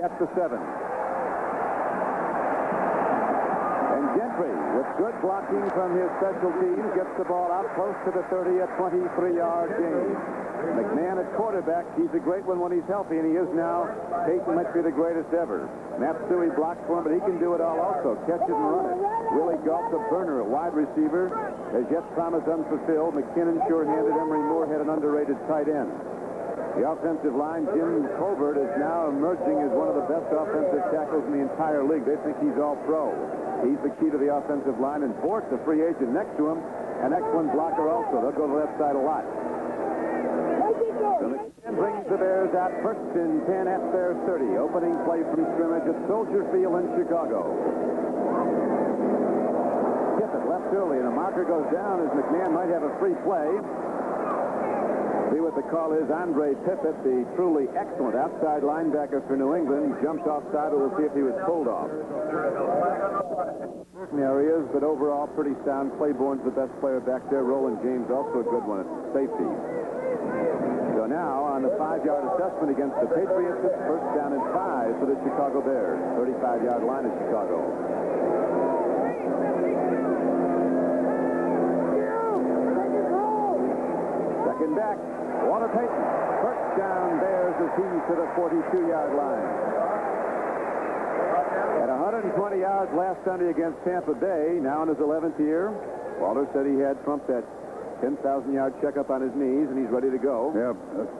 at the 7. And Gentry, with good blocking from his special teams, gets the ball out close to the 30, a 23-yard gain. McMahon at quarterback, he's a great one when he's healthy, and he is now. Peyton might be the greatest ever. Matsui blocks for him, but he can do it all also. Catch it and run it. Willie Galt, the burner, a wide receiver, has yet promise unfulfilled. McKinnon sure-handed. Emery Moorhead, an underrated tight end. The offensive line, Jim Colbert, is now emerging as one of the best offensive tackles in the entire league. They think he's all pro. He's the key to the offensive line, and Bort's a free agent next to him, an excellent blocker also. They'll go to the left side a lot. So McMahon brings the Bears out first and 10 at their 30. Opening play from scrimmage at Soldier Field in Chicago. Tippett left early, and a marker goes down as McMahon might have a free play. See what the call is. Andre Tippett, the truly excellent outside linebacker for New England, jumped offside. We'll see if he was pulled off. Areas, but overall pretty sound. Claiborne's the best player back there. Roland James also a good one at safety. So now on the 5-yard assessment against the Patriots, it's first down and 5 for the Chicago Bears. 35-yard line of Chicago. Second back, Walter Payton. First down Bears as he's to the 42-yard line. At 120 yards last Sunday against Tampa Bay, now in his 11th year. Walter said he had trumped that 10,000-yard checkup on his knees, and he's ready to go. Yeah,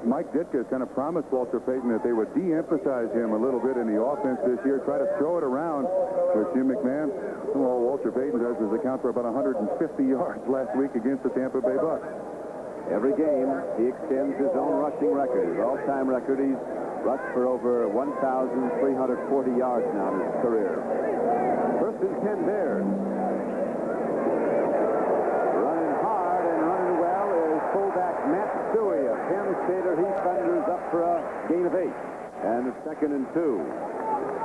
Mike Ditka kind of promised Walter Payton that they would de-emphasize him a little bit in the offense this year, try to throw it around with Jim McMahon. All Walter Payton does is account for about 150 yards last week against the Tampa Bay Bucks. Every game, he extends his own rushing record. His all-time record, he's rushed for over 1,340 yards now in his career. First and 10 Bears. Running hard and running well is fullback Matt Stewie of Penn State. He thunders up for a gain of 8. And it's second and 2.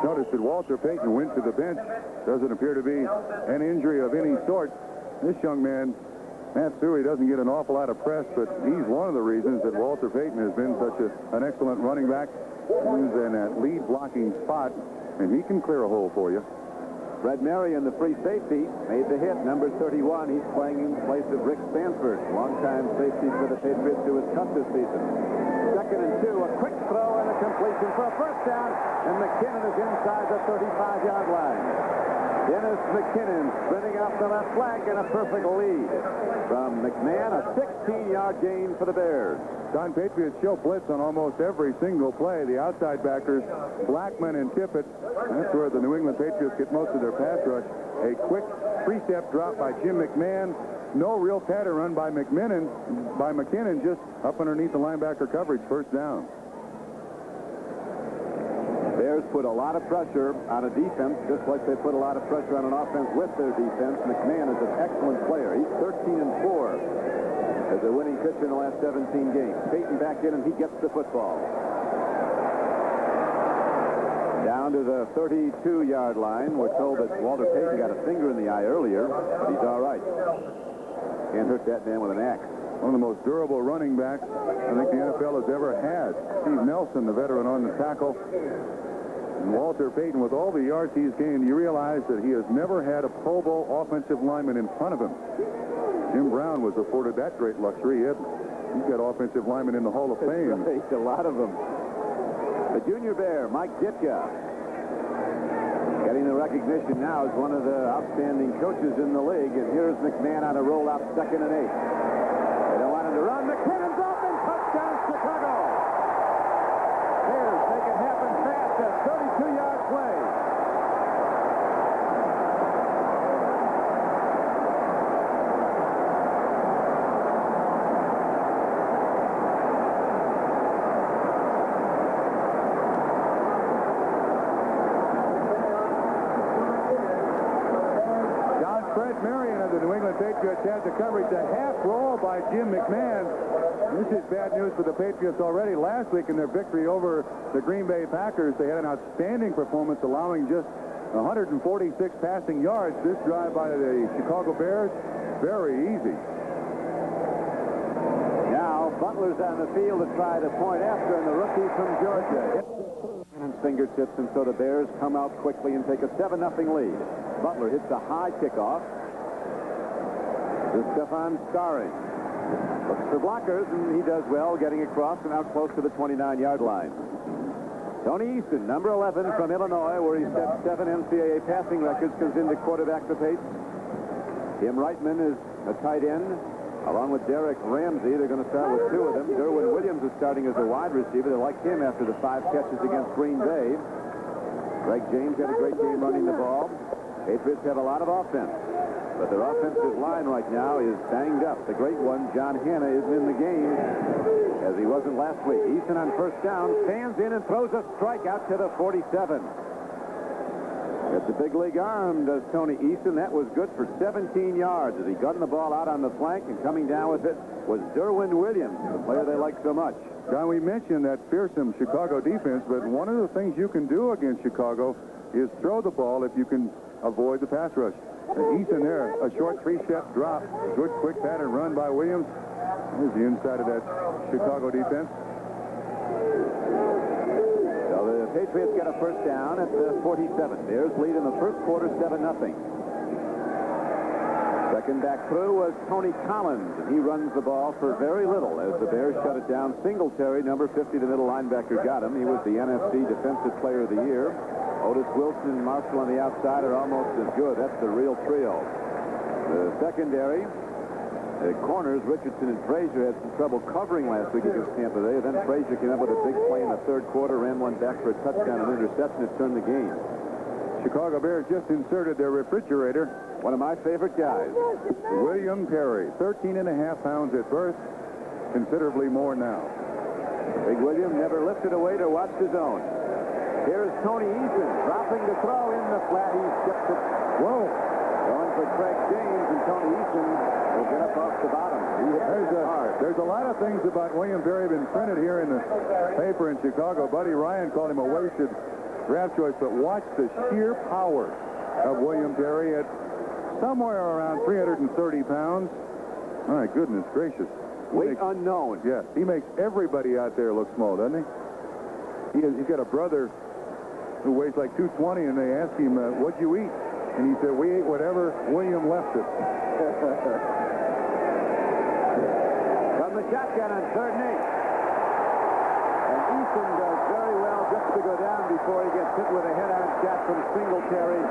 Notice that Walter Payton went to the bench. Doesn't appear to be an injury of any sort. This young man, Matt Stewie, doesn't get an awful lot of press, but he's one of the reasons that Walter Payton has been such an excellent running back. He's in that lead blocking spot, and he can clear a hole for you. Fred Marion, the free safety, made the hit. Number 31, he's playing in place of Rick Stanford, longtime safety for the Patriots who was cut this season. Second and 2, a quick throw and a completion for a first down, and McKinnon is inside the 35-yard line. Dennis McKinnon sprinting out the left flank and a perfect lead from McMahon, a 16-yard gain for the Bears. Don, Patriots show blitz on almost every single play. The outside backers, Blackman and Tippett, that's where the New England Patriots get most of their pass rush. A quick three-step drop by Jim McMahon. No real pattern run by McKinnon, just up underneath the linebacker coverage, first down. Bears put a lot of pressure on a defense, just like they put a lot of pressure on an offense with their defense. McMahon is an excellent player. He's 13 and 4 as a winning pitcher in the last 17 games. Payton back in, and he gets the football. Down to the 32-yard line. We're told that Walter Payton got a finger in the eye earlier, but he's all right. Can't hurt that man with an axe. One of the most durable running backs I think the NFL has ever had. Steve Nelson, the veteran, on the tackle. And Walter Payton, with all the yards he's gained, you realize that he has never had a Pro Bowl offensive lineman in front of him. Jim Brown was afforded that great luxury. He's got offensive linemen in the Hall of Fame. Right, a lot of them. The junior Bear, Mike Ditka, getting the recognition now as one of the outstanding coaches in the league. And here's McMahon on a rollout, second and 8. They don't want him to run. McKinnon's up and touchdown Chicago. Bears make it happen fast. A 32-yard play. Fred Marion of the New England Patriots had the coverage. A half roll by Jim McMahon. This is bad news for the Patriots already. Last week in their victory over the Green Bay Packers, they had an outstanding performance, allowing just 146 passing yards. This drive by the Chicago Bears, very easy. Now, Butler's on the field to try the point after, and the rookie from Georgia hits his fingertips, and so the Bears come out quickly and take a 7-0 lead. Butler hits a high kickoff to Stefan Starring. Looks for blockers, and he does well, getting across and out close to the 29-yard line. Tony Easton, number 11 from Illinois, where he set 7 NCAA passing records, comes in to quarterback the Patriots. Tim Reitman is a tight end, along with Derek Ramsey. They're going to start with 2 of them. Derwin Williams is starting as a wide receiver. They like him after the 5 catches against Green Bay. Greg James had a great game running the ball. Patriots have a lot of offense, but their offensive line right now is banged up. The great one, John Hanna, isn't in the game as he wasn't last week. Easton on first down, stands in and throws a strike out to the 47. It's a big league arm, does Tony Easton. That was good for 17 yards as he gunned the ball out on the flank, and coming down with it was Derwin Williams, the player they like so much. John, we mentioned that fearsome Chicago defense, but one of the things you can do against Chicago is throw the ball if you can avoid the pass rush. And Easton there, a short 3-step drop, good quick pattern run by Williams. There's the inside of that Chicago defense. So the Patriots get a first down at the 47. Bears lead in the first quarter 7-0. Second back through was Tony Collins, and he runs the ball for very little as the Bears shut it down. Singletary, number 50, the middle linebacker, got him. He was the NFC Defensive Player of the Year. Otis Wilson and Marshall on the outside are almost as good. That's the real trio. The secondary, the corners, Richardson and Frazier, had some trouble covering last week against Tampa Bay. Then Frazier came up with a big play in the third quarter, ran one back for a touchdown and interception. It turned the game. Chicago Bears just inserted their refrigerator. One of my favorite guys. William Perry, 13.5 pounds at birth, considerably more now. Big William never lifted a weight or watched his own. Here's Tony Easton dropping the throw in the flat. He skips it. Whoa. Going for Craig James, and Tony Easton will get up off the bottom. There's a lot of things about William Perry been printed here in the paper in Chicago. Buddy Ryan called him a wasted draft choice, but watch the sheer power of William Perry at somewhere around 330 pounds. My goodness gracious. Weight unknown. Yes, he makes everybody out there look small, doesn't he? He's got a brother who weighs like 220, and they asked him, what'd you eat? And he said, we ate whatever William left it. From the shotgun on 3rd and 8. And Easton does very well just to go down before he gets hit with a head-on shot from Singletary.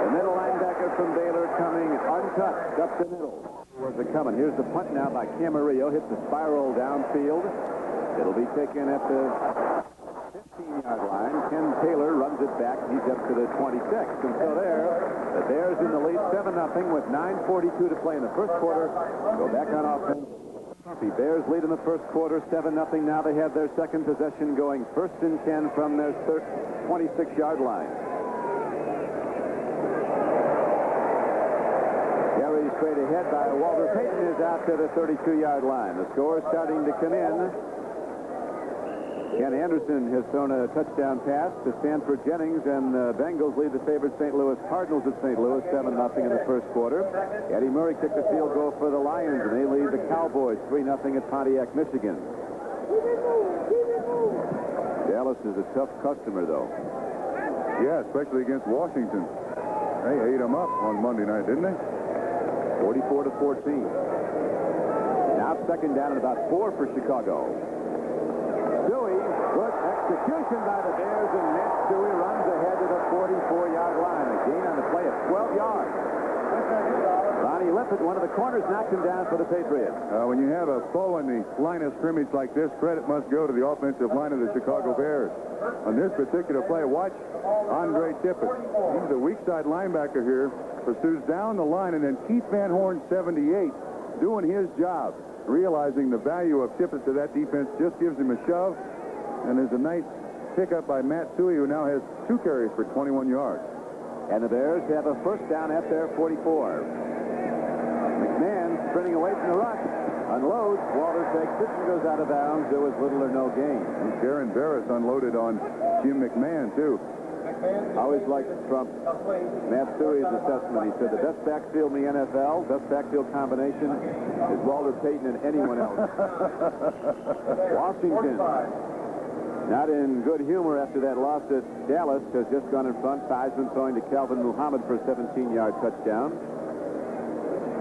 The middle linebacker from Baylor coming untouched up the middle. Where's it coming? Here's the punt now by Camarillo. Hits the spiral downfield. It'll be taken at the 15-yard line. Ken Taylor runs it back. He's up to the 26. And so there, the Bears in the lead 7-0 with 9:42 to play in the first quarter. Go back on offense. The Bears lead in the first quarter 7-0. Now they have their second possession going 1st and 10 from their 26-yard line. Carried straight ahead by Walter Payton is out to the 32-yard line. The score is starting to come in. Ken Anderson has thrown a touchdown pass to Stanford Jennings, and the Bengals lead the favored St. Louis Cardinals at St. Louis 7-0 in the first quarter. Eddie Murray kicked the field goal for the Lions, and they lead the Cowboys 3-0 at Pontiac, Michigan. Dallas is a tough customer, though. Yeah, especially against Washington. They ate them up on Monday night, didn't they? 44-14. Now 2nd down and about 4 for Chicago. Dewey, good execution by the Bears, and Matt Dewey runs ahead to the 44-yard line. A gain on the play of 12 yards. Ronnie Lippett, one of the corners, knocked him down for the Patriots. When you have a foe in the line of scrimmage like this, credit must go to the offensive line of the Chicago Bears. On this particular play, watch Andre Tippett. He's the weak side linebacker here. Pursues down the line, and then Keith Van Horn, 78, doing his job. Realizing the value of Tippett to that defense, just gives him a shove, and there's a nice pickup by Matt Suhey, who now has 2 carries for 21 yards. And the Bears have a first down at their 44. McMahon sprinting away from the rush. Unloads. Walter takes it and goes out of bounds. There was little or no gain. Darren Barris unloaded on Jim McMahon, too. I always liked Trump. Matt Suey's assessment. He said the best backfield in the NFL, best backfield combination is Walter Payton and anyone else. Washington, not in good humor after that loss at Dallas, has just gone in front. Theismann throwing to Calvin Muhammad for a 17-yard touchdown.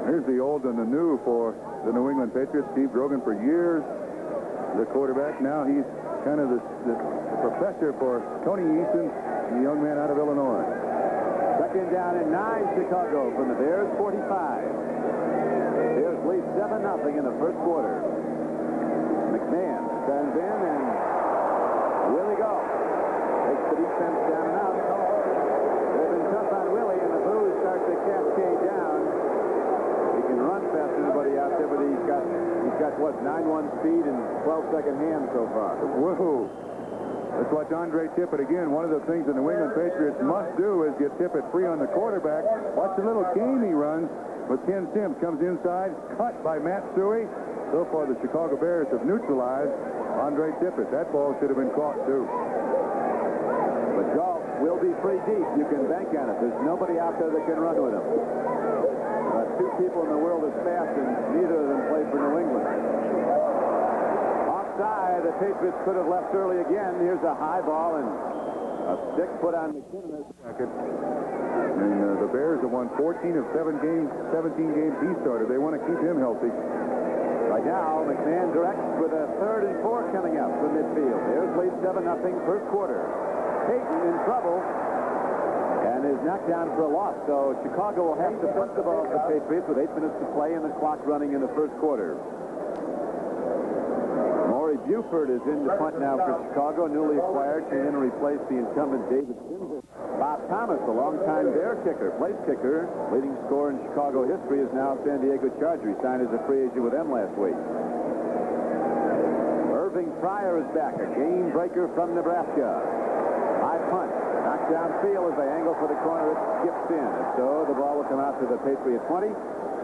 Here's the old and the new for the New England Patriots. Steve Grogan for years, the quarterback. Now he's kind of the professor for Tony Eason, the young man out of Illinois. Second down and 9, Chicago from the Bears 45. Bears lead 7-0 in the first quarter. McMahon stands in and Willie go. Takes the defense down and out. They've been tough on Willie, and the Blues start to cascade down. He can run faster than anybody out there, but he's got what, 9-1 speed and 12-second hands so far. Whoa. Let's watch Andre Tippett again. One of the things the New England Patriots must do is get Tippett free on the quarterback. Watch the little game he runs. But Ken Sims comes inside, cut by Matt Suey. So far, the Chicago Bears have neutralized Andre Tippett. That ball should have been caught, too. But Golf will be free deep. You can bank on it. There's nobody out there that can run with him. Two people in the world as fast, and neither of them play for New England. Offside, the Patriots could have left early again. Here's a high ball and a stick put on McKinnon. And the Bears have won 14 of 17 games he started. They want to keep him healthy. Right now, McMahon directs with a 3rd and 4 coming up from midfield. Bears lead 7-0 first quarter. Payton in trouble and is knocked down for a loss. So Chicago will have to punt the ball to the Patriots with 8 minutes to play and the clock running in the first quarter. Maury Buford is in to punt now for Chicago, newly acquired, came in and replaced the incumbent David Sims. Bob Thomas, a longtime Bear kicker, place kicker, leading scorer in Chicago history, is now San Diego Charger. He signed as a free agent with them last week. Irving Pryor is back, a game breaker from Nebraska. High punt. Knocked downfield as they angle for the corner. It skips in. And so the ball will come out to the Patriot 20.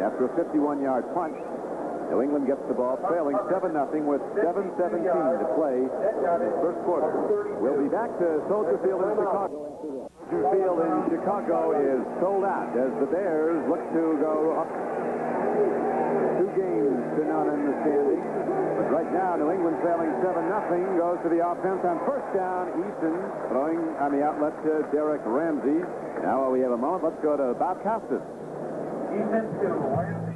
After a 51-yard punt, New England gets the ball trailing 7-0 with 7:17 to play in the first quarter. We'll be back to Soldier Field in Chicago. Soldier Field in Chicago is sold out as the Bears look to go up 2 games to none in the standings. But right now, New England trailing 7-0, goes to the offense on first down. Eason throwing on the outlet to Derek Ramsey. Now we have a moment. Let's go to Bob Costas. Eason to Ramsey.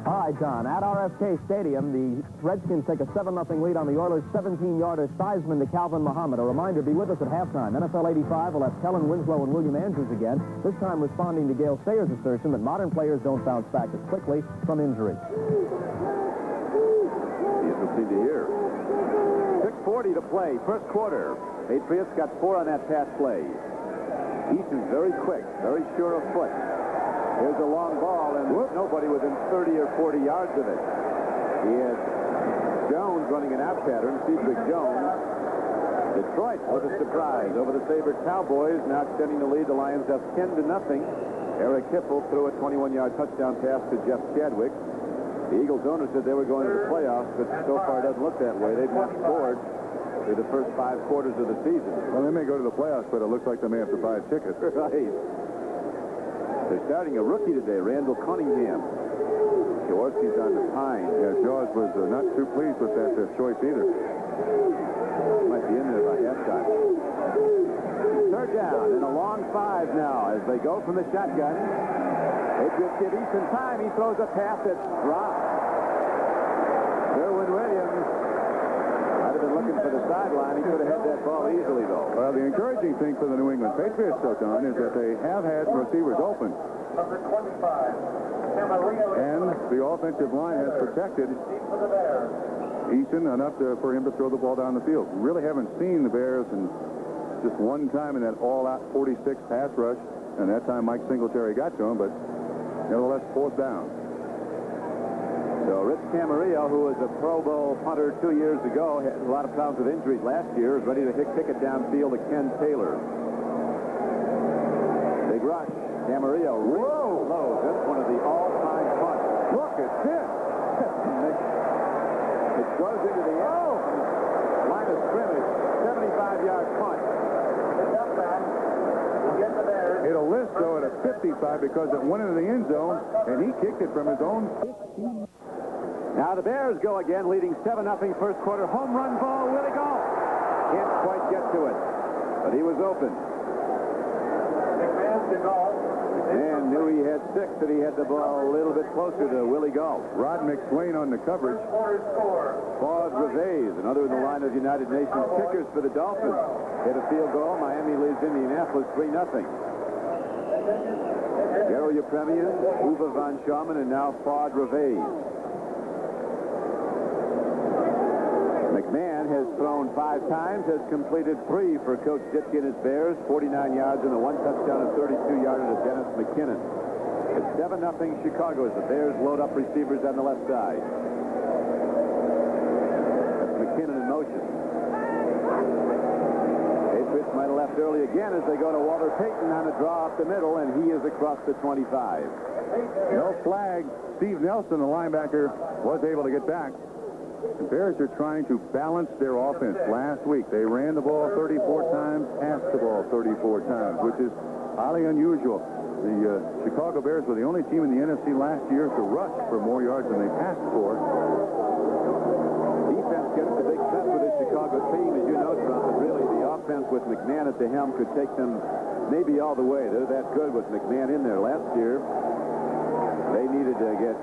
All right, John. At RFK Stadium, the Redskins take a 7-0 lead on the Oilers' 17-yarder Theismann to Calvin Muhammad. A reminder, be with us at halftime. NFL 85 will have Kellen Winslow and William Andrews again, this time responding to Gale Sayers' assertion that modern players don't bounce back as quickly from injury. Interesting to hear. 6:40 to play, first quarter. Patriots got 4 on that pass play. Eason's very quick, very sure of foot. Here's a long ball, and nobody within 30 or 40 yards of it. He had Jones running an out pattern, Cedric Jones. Detroit with a surprise over the favored Cowboys, now extending the lead. The Lions up 10-0. Eric Hipple threw a 21-yard touchdown pass to Jeff Chadwick. The Eagles owner said they were going to the playoffs, but so far it doesn't look that way. They've not scored through the first 5 quarters of the season. Well, they may go to the playoffs, but it looks like they may have to buy a ticket. Right. They're starting a rookie today, Randall Cunningham. Jaworski's on the pine. Yeah, Jaws was not too pleased with that choice either. Might be in there by halftime. 3rd down and a long 5 now as they go from the shotgun. Patriots give Eason time. He throws a pass that's dropped. Derwin Williams might have been looking for the sideline. He could have had that ball easily, though. Well, the encouraging thing for the New England Patriots, though, Don, is that they have had receivers open. Number 25. And the offensive line has protected Eason enough for him to throw the ball down the field. Really haven't seen the Bears in just one time in that all-out 46 pass rush. And that time Mike Singletary got to him, but nevertheless, 4th down. So Rich Camarillo, who was a Pro Bowl punter 2 years ago, had a lot of problems with injuries last year, is ready to kick it downfield to Ken Taylor. Big rush. Camarillo. Whoa! Low. That's one of the all-time punts Look at this. It goes into the line of scrimmage. 75-yard punt. It'll list, though, at a 55 because it went into the end zone, and he kicked it from his own 15. Now the Bears go again, leading 7-0 first quarter. Home run ball. Will he go? Can't quite get to it, but he was open. And knew he had 6, that he had the ball a little bit closer to Willie Gall. Rod McSwain on the coverage. Claude Reveiz, another in the line of United Nations kickers for the Dolphins. Hit a field goal. Miami leads Indianapolis 3-0. Garo Yepremian, Uwe von Schaumann, and now Claude Reveiz. McMahon has thrown 5 times, has completed 3 for Coach Ditka and his Bears. 49 yards and the 1 touchdown and 32-yarder to Dennis McKinnon. It's 7-0 Chicago as the Bears load up receivers on the left side. That's McKinnon in motion. Patriots might have left early again as they go to Walter Payton on a draw up the middle, and he is across the 25. No flag. Steve Nelson, the linebacker, was able to get back. The Bears are trying to balance their offense. Last week, they ran the ball 34 times, passed the ball 34 times, which is highly unusual. The Chicago Bears were the only team in the NFC last year to rush for more yards than they passed for. Defense gets the big cut with this Chicago team, as you know, Trump, but really the offense with McMahon at the helm could take them maybe all the way. They're that good with McMahon in there. Last year, they needed to get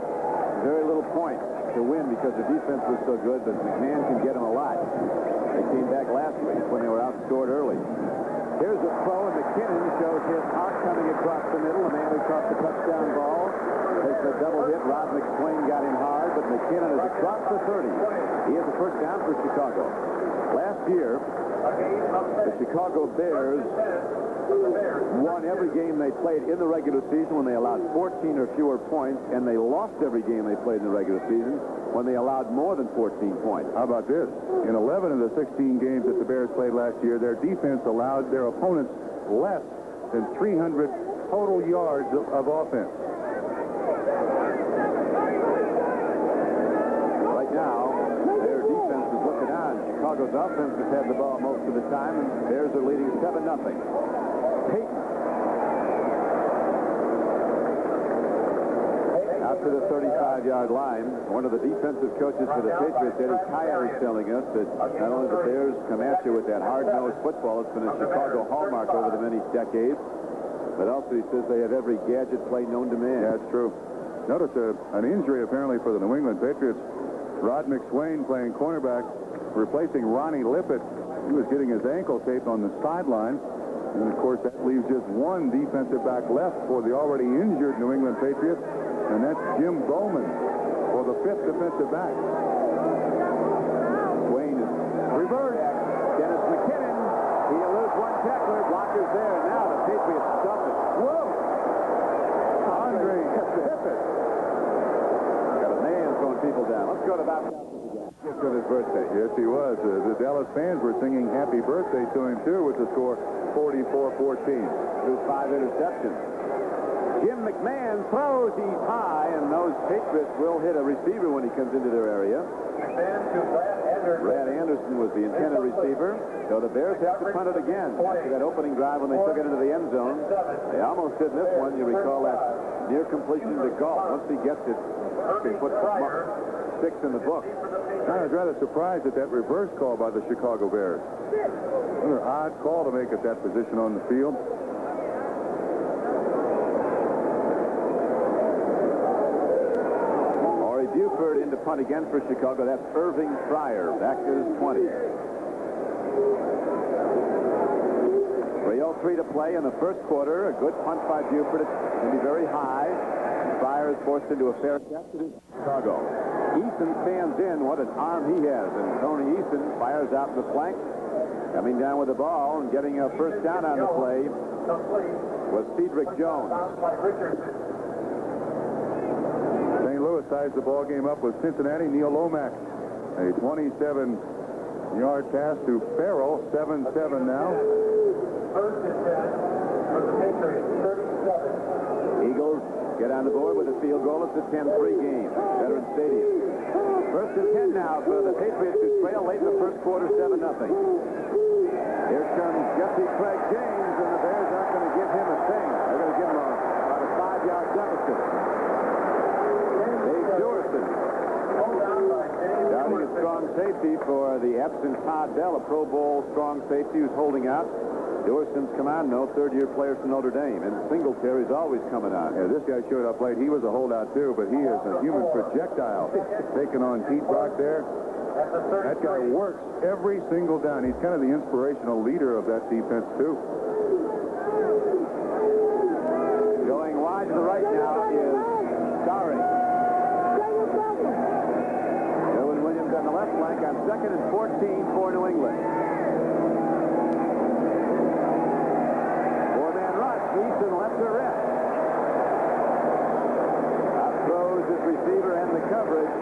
very little points to win because the defense was so good, but McMahon can get them a lot. They came back last week when they were outscored early. Here's a throw, and McKinnon shows his heart coming across the middle. The man who caught the touchdown ball has a double hit. Rod McSwain got him hard, but McKinnon is across the 30. He has a first down for Chicago. Last year, the Chicago Bears won every game they played in the regular season when they allowed 14 or fewer points, and they lost every game they played in the regular season when they allowed more than 14 points. How about this? In 11 of the 16 games that the Bears played last year, their defense allowed their opponents less than 300 total yards of offense. Right now, their defense is looking on. Chicago's offense has had the ball most of the time, and the Bears are leading 7-0. Payton. Out to the 35-yard line. One of the defensive coaches for the Patriots, Eddie Kaya, is telling us that not only the Bears come at you with that hard-nosed football, it's been a Chicago hallmark over the many decades, but also he says they have every gadget play known to man. That's true. Notice an injury apparently for the New England Patriots. Rod McSwain playing cornerback, replacing Ronnie Lippett. He was getting his ankle taped on the sideline. And, of course, that leaves just one defensive back left for the already injured New England Patriots, and that's Jim Bowman for the 5th defensive back. Wayne is reversed. Dennis McKinnon. He eludes one tackler. Blockers there. Now the Patriots stuff it. Whoa! Andre Tippett. Got a man throwing people down. Let's go to Bob Just for his birthday. Yes, he was. The Dallas fans were singing happy birthday to him, too, with the score 44-14. Through 5 interceptions. Jim McMahon throws. He's high, and those Patriots will hit a receiver when he comes into their area. Brad Anderson was the intended receiver. So the Bears have to punt it again. After that opening drive when they took it into the end zone, they almost did this one. You recall that near completion to Gall. Once he gets it, he puts the 6 in the book. I was rather surprised at that reverse call by the Chicago Bears. Another odd call to make at that position on the field. Maury Buford into punt again for Chicago. That's Irving Fryer back to his 20. 3:03 to play in the first quarter. A good punt by Buford. It's going to be very high. Fryer is forced into a fair catch to Chicago. Eason stands in. What an arm he has. And Tony Eason fires out the flank. Coming down with the ball and getting a first down on the play was Cedric Jones. St. Louis ties the ball game up with Cincinnati. Neil Lomax. A 27-yard pass to Farrell. 7-7 now. First and 10 for the Patriots, 37. Eagles get on the board with a field goal. It's a 10-3 game. Veterans Stadium. First and 10 now for the Patriots, who trail late in the first quarter, 7-0. Here comes Jesse Craig James, and the Bears aren't going to give him a thing. They're going to give him about a 5-yard deficit. Dave Dorson. Doubting a strong safety for the absent Todd Bell, a Pro Bowl strong safety who's holding out. Dorson's come on, no, third-year player from Notre Dame, and Singletary's always coming on. Yeah, this guy showed up late. He was a holdout, too, but he is a human projectile. Taking on Pete Brock there. That guy works every single down. He's kind of the inspirational leader of that defense, too. Going wide to the right now is Starring. Erwin Williams on the left flank on 2nd and 14 for New England. Easton left to rest. Out throws his receiver and the coverage.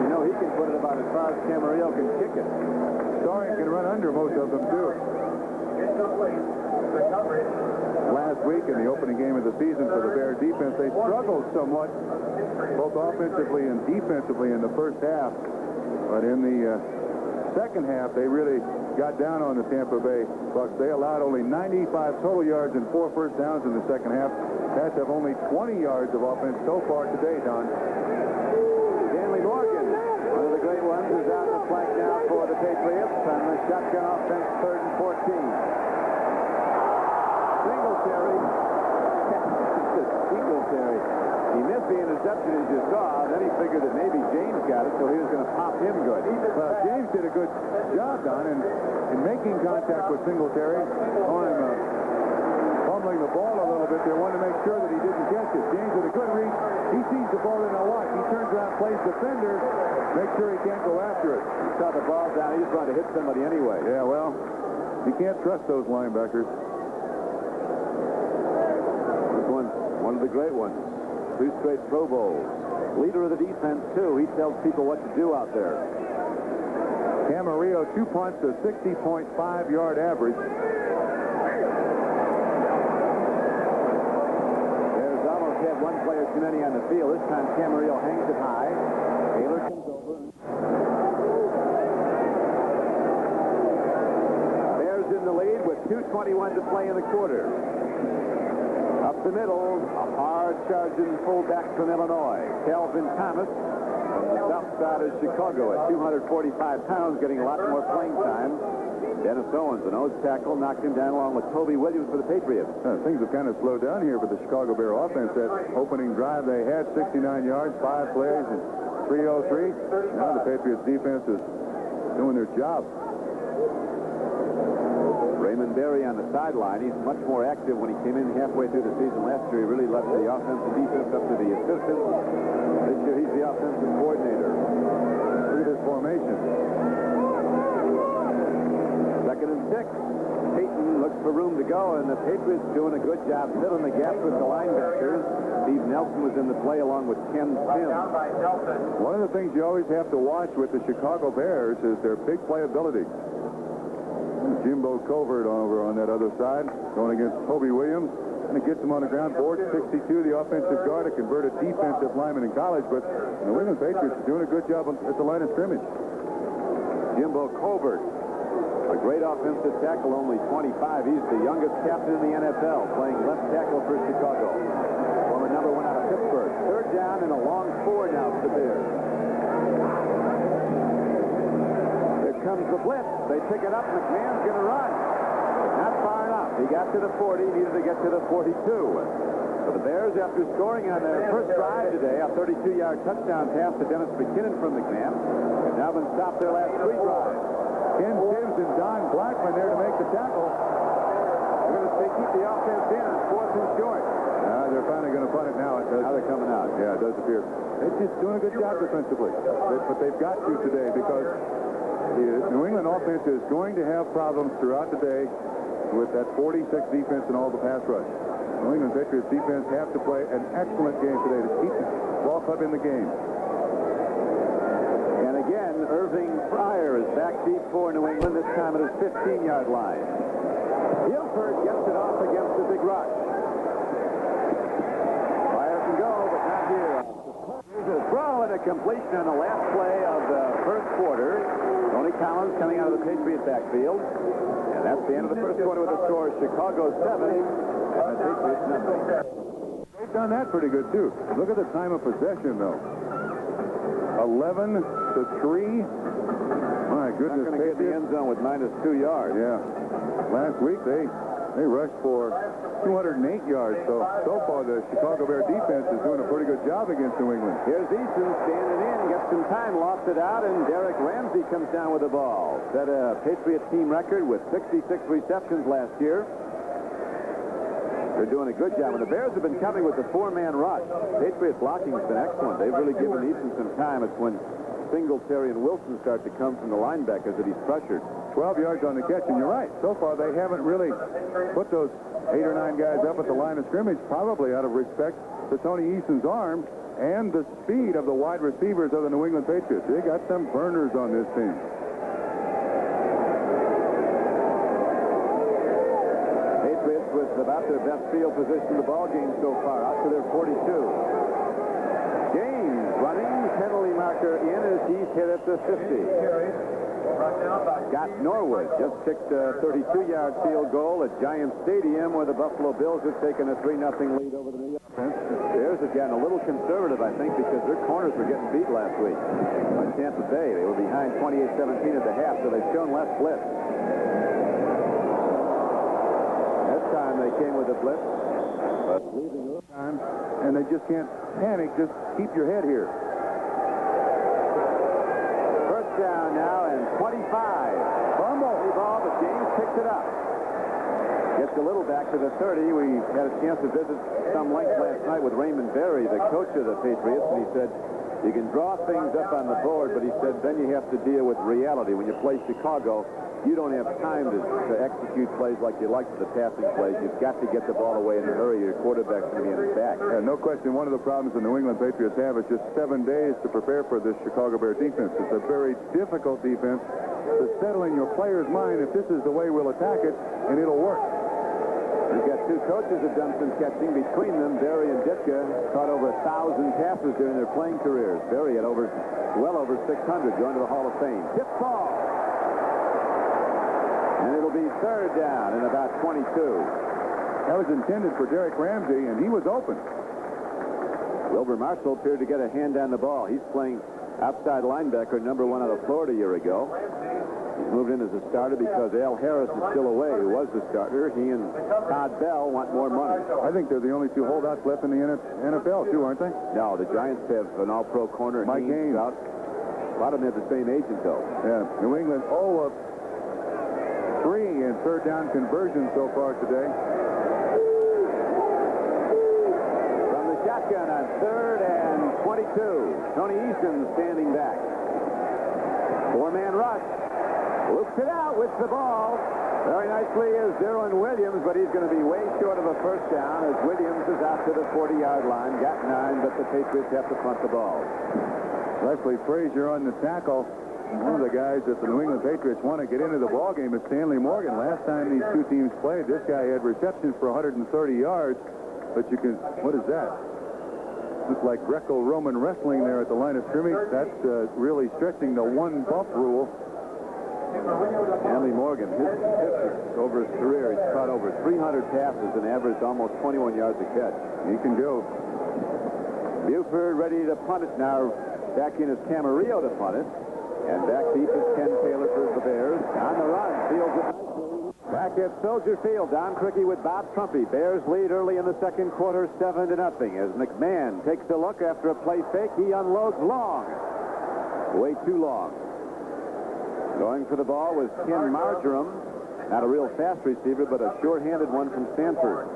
You know he can put it about as far as Camarillo can kick it. Starring can run under most of them, too. Last week in the opening game of the season for the Bear defense, they struggled somewhat, both offensively and defensively in the first half. But in the second half, they really got down on the Tampa Bay Bucks. They allowed only 95 total yards and 4 first downs in the second half. Pats have only 20 yards of offense so far today, Don. Stanley Morgan, one of the great ones, is out the flank now for the Patriots on the shotgun offense, 3rd and 14. Singletary. Singletary. He missed the interception, as you saw. Then he figured that maybe James got it, so he was going to pop him good. Well, James did a good job, Don, in making contact with Singletary. Fumbling the ball a little bit there, wanted to make sure that he didn't catch it. James with a good reach. He sees the ball in a watch. He turns around, plays defender, make sure he can't go after it. He saw the ball down. He just wanted to hit somebody anyway. Yeah, well, you can't trust those linebackers. This one's one of the great ones. 2 straight Pro Bowls. Leader of the defense, too. He tells people what to do out there. Camarillo, 2 punts, a 60.5-yard average. There's almost had one player too many on the field. This time Camarillo hangs it high. Taylor comes over. Bears in the lead with 2:21 to play in the quarter. Up the middle, a hard-charging fullback from Illinois, Kelvin Thomas, from the south side of Chicago at 245 pounds, getting a lot more playing time. Dennis Owens, an nose tackle, knocked him down along with Toby Williams for the Patriots. Things have kind of slowed down here for the Chicago Bear offense. That opening drive, they had 69 yards, 5 plays, and 303. Now the Patriots defense is doing their job. Raymond Berry on the sideline. He's much more active. When he came in halfway through the season last year, he really left the offense and defense up to the assistants. This year, he's the offensive coordinator. Look at his formation. 2nd and 6. Peyton looks for room to go, and the Patriots doing a good job filling the gap with the linebackers. Steve Nelson was in the play along with Ken Sims. One of the things you always have to watch with the Chicago Bears is their big playability. Jimbo Covert over on that other side, going against Toby Williams, and it gets him on the ground. Board 62, the offensive guard, a converted defensive lineman in college, but the New England Patriots are doing a good job at the line of scrimmage. Jimbo Covert, a great offensive tackle, only 25. He's the youngest captain in the NFL, playing left tackle for Chicago. Former number 1 out of Pittsburgh. 3rd down and a long 4 now for the Bears. Comes the blitz. They pick it up. McMahon's going to run. Not far enough. He got to the 40. Needed to get to the 42. So the Bears, after scoring on their first drive today, a 32-yard touchdown pass to Dennis McKinnon from McMahon, have now been stopped their last 3 drives. Ken Sims and Don Blackman there to make the tackle. They're going to keep the offense in on 4th and short. They're finally going to punt it now. Now they're coming out. Yeah, it does appear. They're just doing a good job defensively. But they've got to today because the New England offense is going to have problems throughout the day with that 46 defense and all the pass rush. New England Patriots defense have to play an excellent game today to keep the ball club in the game. And again, Irving Fryer is back deep for New England, this time at his 15-yard line. Guilford gets it off against the big rush. Fryer can go. completion on the last play of the first quarter. Tony Collins coming out of the Patriot backfield. And that's the end of the first quarter with the score Chicago 7 and the Patriots nothing. They've done that pretty good, too. Look at the time of possession, though. 11 to 3. My goodness. Not going to get the end zone with -2 yards. Yeah. Last week, they rushed for 208 yards. So far, the Chicago Bear defense is doing a pretty good job against New England. Here's Eason standing in, gets some time, lost it out, and Derek Ramsey comes down with the ball. Set a Patriot team record with 66 receptions last year. They're doing a good job. And the Bears have been coming with the 4-man rush. Patriot blocking has been excellent. They've really given Eason some time. It's when Singletary and Wilson start to come from the linebackers that he's pressured. 12 yards on the catch, and you're right. So far, they haven't really put those 8 or 9 guys up at the line of scrimmage, probably out of respect to Tony Eason's arm and the speed of the wide receivers of the New England Patriots. They got some burners on this team. Patriots with about their best field position in the ball game so far, out to their 42. James running, penalty marker in as he's hit at the 50. Scott Norwood just kicked a 32-yard field goal at Giant Stadium where the Buffalo Bills have taken a 3-0 lead over the New York Jets. Bears have gotten a little conservative, I think, because their corners were getting beat last week by Tampa Bay. They were behind 28-17 at the half, so they've shown less blitz. This time they came with a blitz, but leaving a little time, and they just can't panic. Just keep your head here. First down now and 25. Fumble. Ball, but James picked it up. Gets a little back to the 30. We had a chance to visit some length last night with Raymond Berry, the coach of the Patriots, and he said, you can draw things up on the board, but he said, then you have to deal with reality. When you play Chicago, you don't have time to execute plays like you like for the passing plays. You've got to get the ball away in a hurry. Your quarterback's going to be in his back. Yeah, no question. One of the problems the New England Patriots have is just 7 days to prepare for this Chicago Bear defense. It's a very difficult defense to settle in your player's mind if this is the way we'll attack it, and it'll work. We've got 2 coaches have done some catching. Between them, Berry and Ditka caught over 1,000 passes during their playing careers. Berry had well over 600, going to the Hall of Fame. Tip ball. And it'll be third down in about 22. That was intended for Derek Ramsey, and he was open. Wilbur Marshall appeared to get a hand on the ball. He's playing outside linebacker, number 1 out of Florida a year ago. He's moved in as a starter because Al Harris is still away, who was the starter. He and Todd Bell want more money. I think they're the only 2 holdouts left in the NFL, too, aren't they? No, the Giants have an all-pro corner. Mike Haynes out. A lot of them have the same agent, though. Yeah, New England 0 of 3 in third down conversion so far today. From the shotgun on 3rd and 22. Tony Eason standing back. 4-man rush. Loops it out with the ball. Very nicely is Derwin Williams, but he's going to be way short of a first down as Williams is out to the 40-yard line. Got 9, but the Patriots have to punt the ball. Leslie Frazier on the tackle. One of the guys that the New England Patriots want to get into the ballgame is Stanley Morgan. Last time these 2 teams played, this guy had receptions for 130 yards. But you can, what is that? Looks like Greco-Roman wrestling there at the line of scrimmage. That's really stretching the 1 bump rule. Stanley Morgan, his statistics over his career, he's caught over 300 passes and averaged almost 21 yards a catch. He can go. Buford ready to punt it now. Back in is Camarillo to punt it. And back deep is Ken Taylor for the Bears. On the run, fields it nicely. Back at Soldier Field, Don Criqui with Bob Trumpy. Bears lead early in the second quarter, 7-0. As McMahon takes a look after a play fake, he unloads long. Way too long. Going for the ball was Ken Marjoram. Not a real fast receiver, but a sure-handed one from Stanford.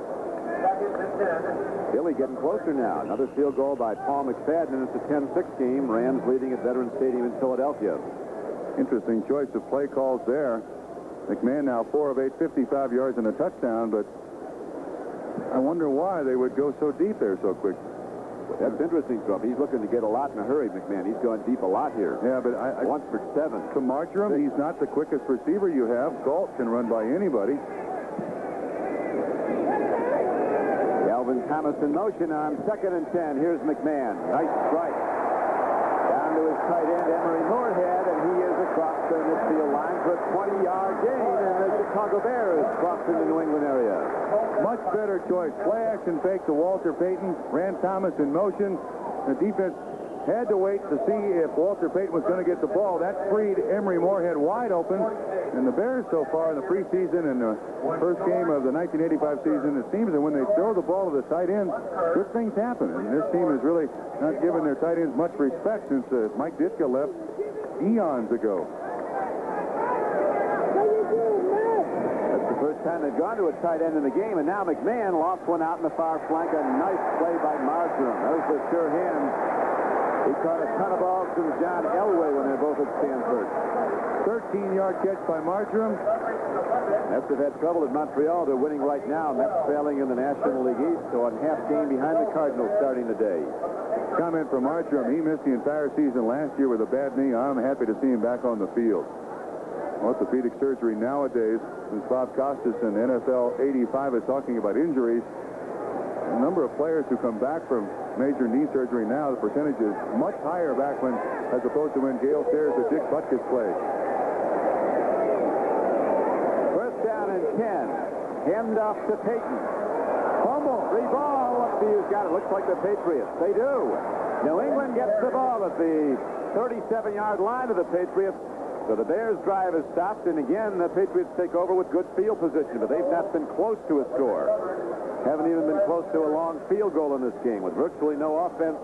Billy getting closer now. Another field goal by Paul McFadden. It's a 10-6 game. Rams leading at Veterans Stadium in Philadelphia. Interesting choice of play calls there. McMahon now 4 of 8, 55 yards and a touchdown, but I wonder why they would go so deep there so quick. That's interesting, Trump. He's looking to get a lot in a hurry, McMahon. He's gone deep a lot here. Yeah, but once for 7. To Marjoram, he's not the quickest receiver you have. Galt can run by anybody. Alvin Thomas in motion on 2nd and 10. Here's McMahon. Nice strike. to his tight end, Emery Moorhead, and he is across the midfield line for a 20-yard gain, and the Chicago Bears crossing the New England area. Much better choice. Play action fake to Walter Payton. Ran Thomas in motion. The defense had to wait to see if Walter Payton was going to get the ball. That freed Emery Moorhead wide open. And the Bears so far in the preseason and the first game of the 1985 season, it seems that when they throw the ball to the tight ends, good things happen. And this team has really not given their tight ends much respect since Mike Ditka left eons ago. That's the first time they've gone to a tight end in the game, and now McMahon lost one out in the far flank. A nice play by Marjoram. That was a sure hand. He caught a ton of balls from John Elway when they're both at Stanford. 13-yard catch by Marjoram. Mets have had trouble at Montreal. They're winning right now. Mets failing in the National League East, so on half game behind the Cardinals starting today. Comment from Marjoram. He missed the entire season last year with a bad knee. I'm happy to see him back on the field. Orthopedic surgery nowadays, since Bob Costas in NFL 85 is talking about injuries, the number of players who come back from major knee surgery now, the percentage is much higher back when, as opposed to when Gale Sayers or Dick Butkus played. First down and 10. Hand off to Payton. Fumble. Free ball. Who's got it? Looks like the Patriots. They do. New England gets the ball at the 37-yard line of the Patriots. So the Bears' drive is stopped, and again, the Patriots take over with good field position, but they've not been close to a score. Haven't even been close to a long field goal in this game with virtually no offense.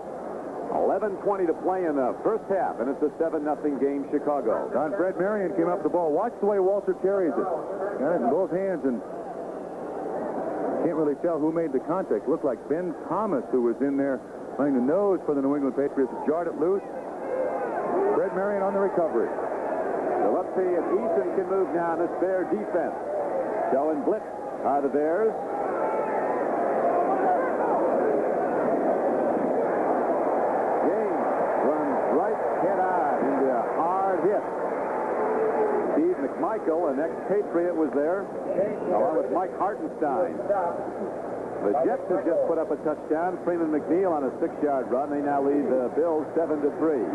11:20 to play in the first half, and it's a 7-0 game, Chicago. Don Fred Marion came up the ball. Watch the way Walter carries it. Got it in both hands, and can't really tell who made the contact. Looked like Ben Thomas, who was in there playing the nose for the New England Patriots, jarred it loose. Fred Marion on the recovery. So let's see if Eason can move now in this Bear defense. Showing blitz are the Bears. James runs right head on into a hard hit. Steve McMichael, an ex-Patriot, was there, along with Mike Hartenstein. The Jets have just put up a touchdown. Freeman McNeil on a 6-yard run. They now lead the Bills 7-3.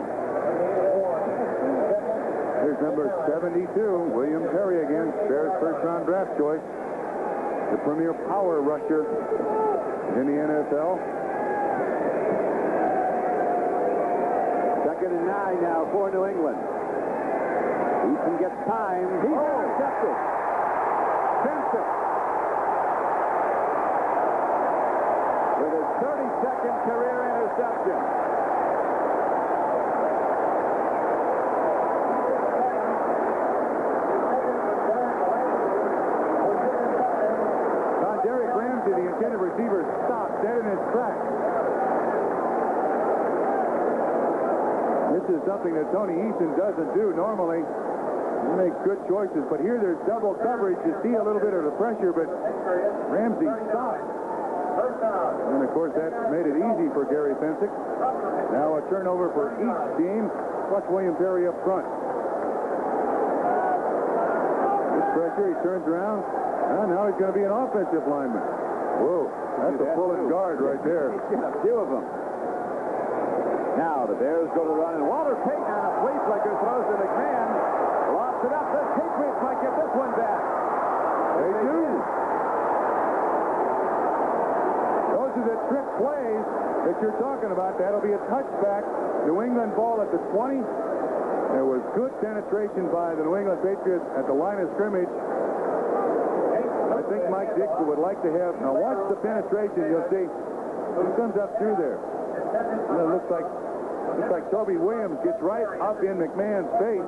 Here's number 72, William Perry again, Bears first-round draft choice. The premier power rusher in the NFL. 2nd and 9 now for New England. Eason gets time. He's intercepted. Vincent with his 32nd career interception. The intended receiver stopped dead in his tracks. This is something that Tony Eason doesn't do normally. He makes good choices, but here there's double coverage. You see a little bit of the pressure, but Ramsey stopped. And, of course, that made it easy for Gary Fensick. Now a turnover for each team, plus William Perry up front. This pressure, he turns around. And now he's going to be an offensive lineman. Whoa, that's a pulling guard right there. He's got a few of them. Now the Bears go to the run, and Walter Payton on a flea flicker throws to McMahon. Lofts it up. The Patriots might get this one back. They do. Those are the trick plays that you're talking about. That'll be a touchback. New England ball at the 20. There was good penetration by the New England Patriots at the line of scrimmage. I think Mike Dixon would like to have. Now watch the penetration. You'll see he comes up through there. And it looks like Toby Williams gets right up in McMahon's face.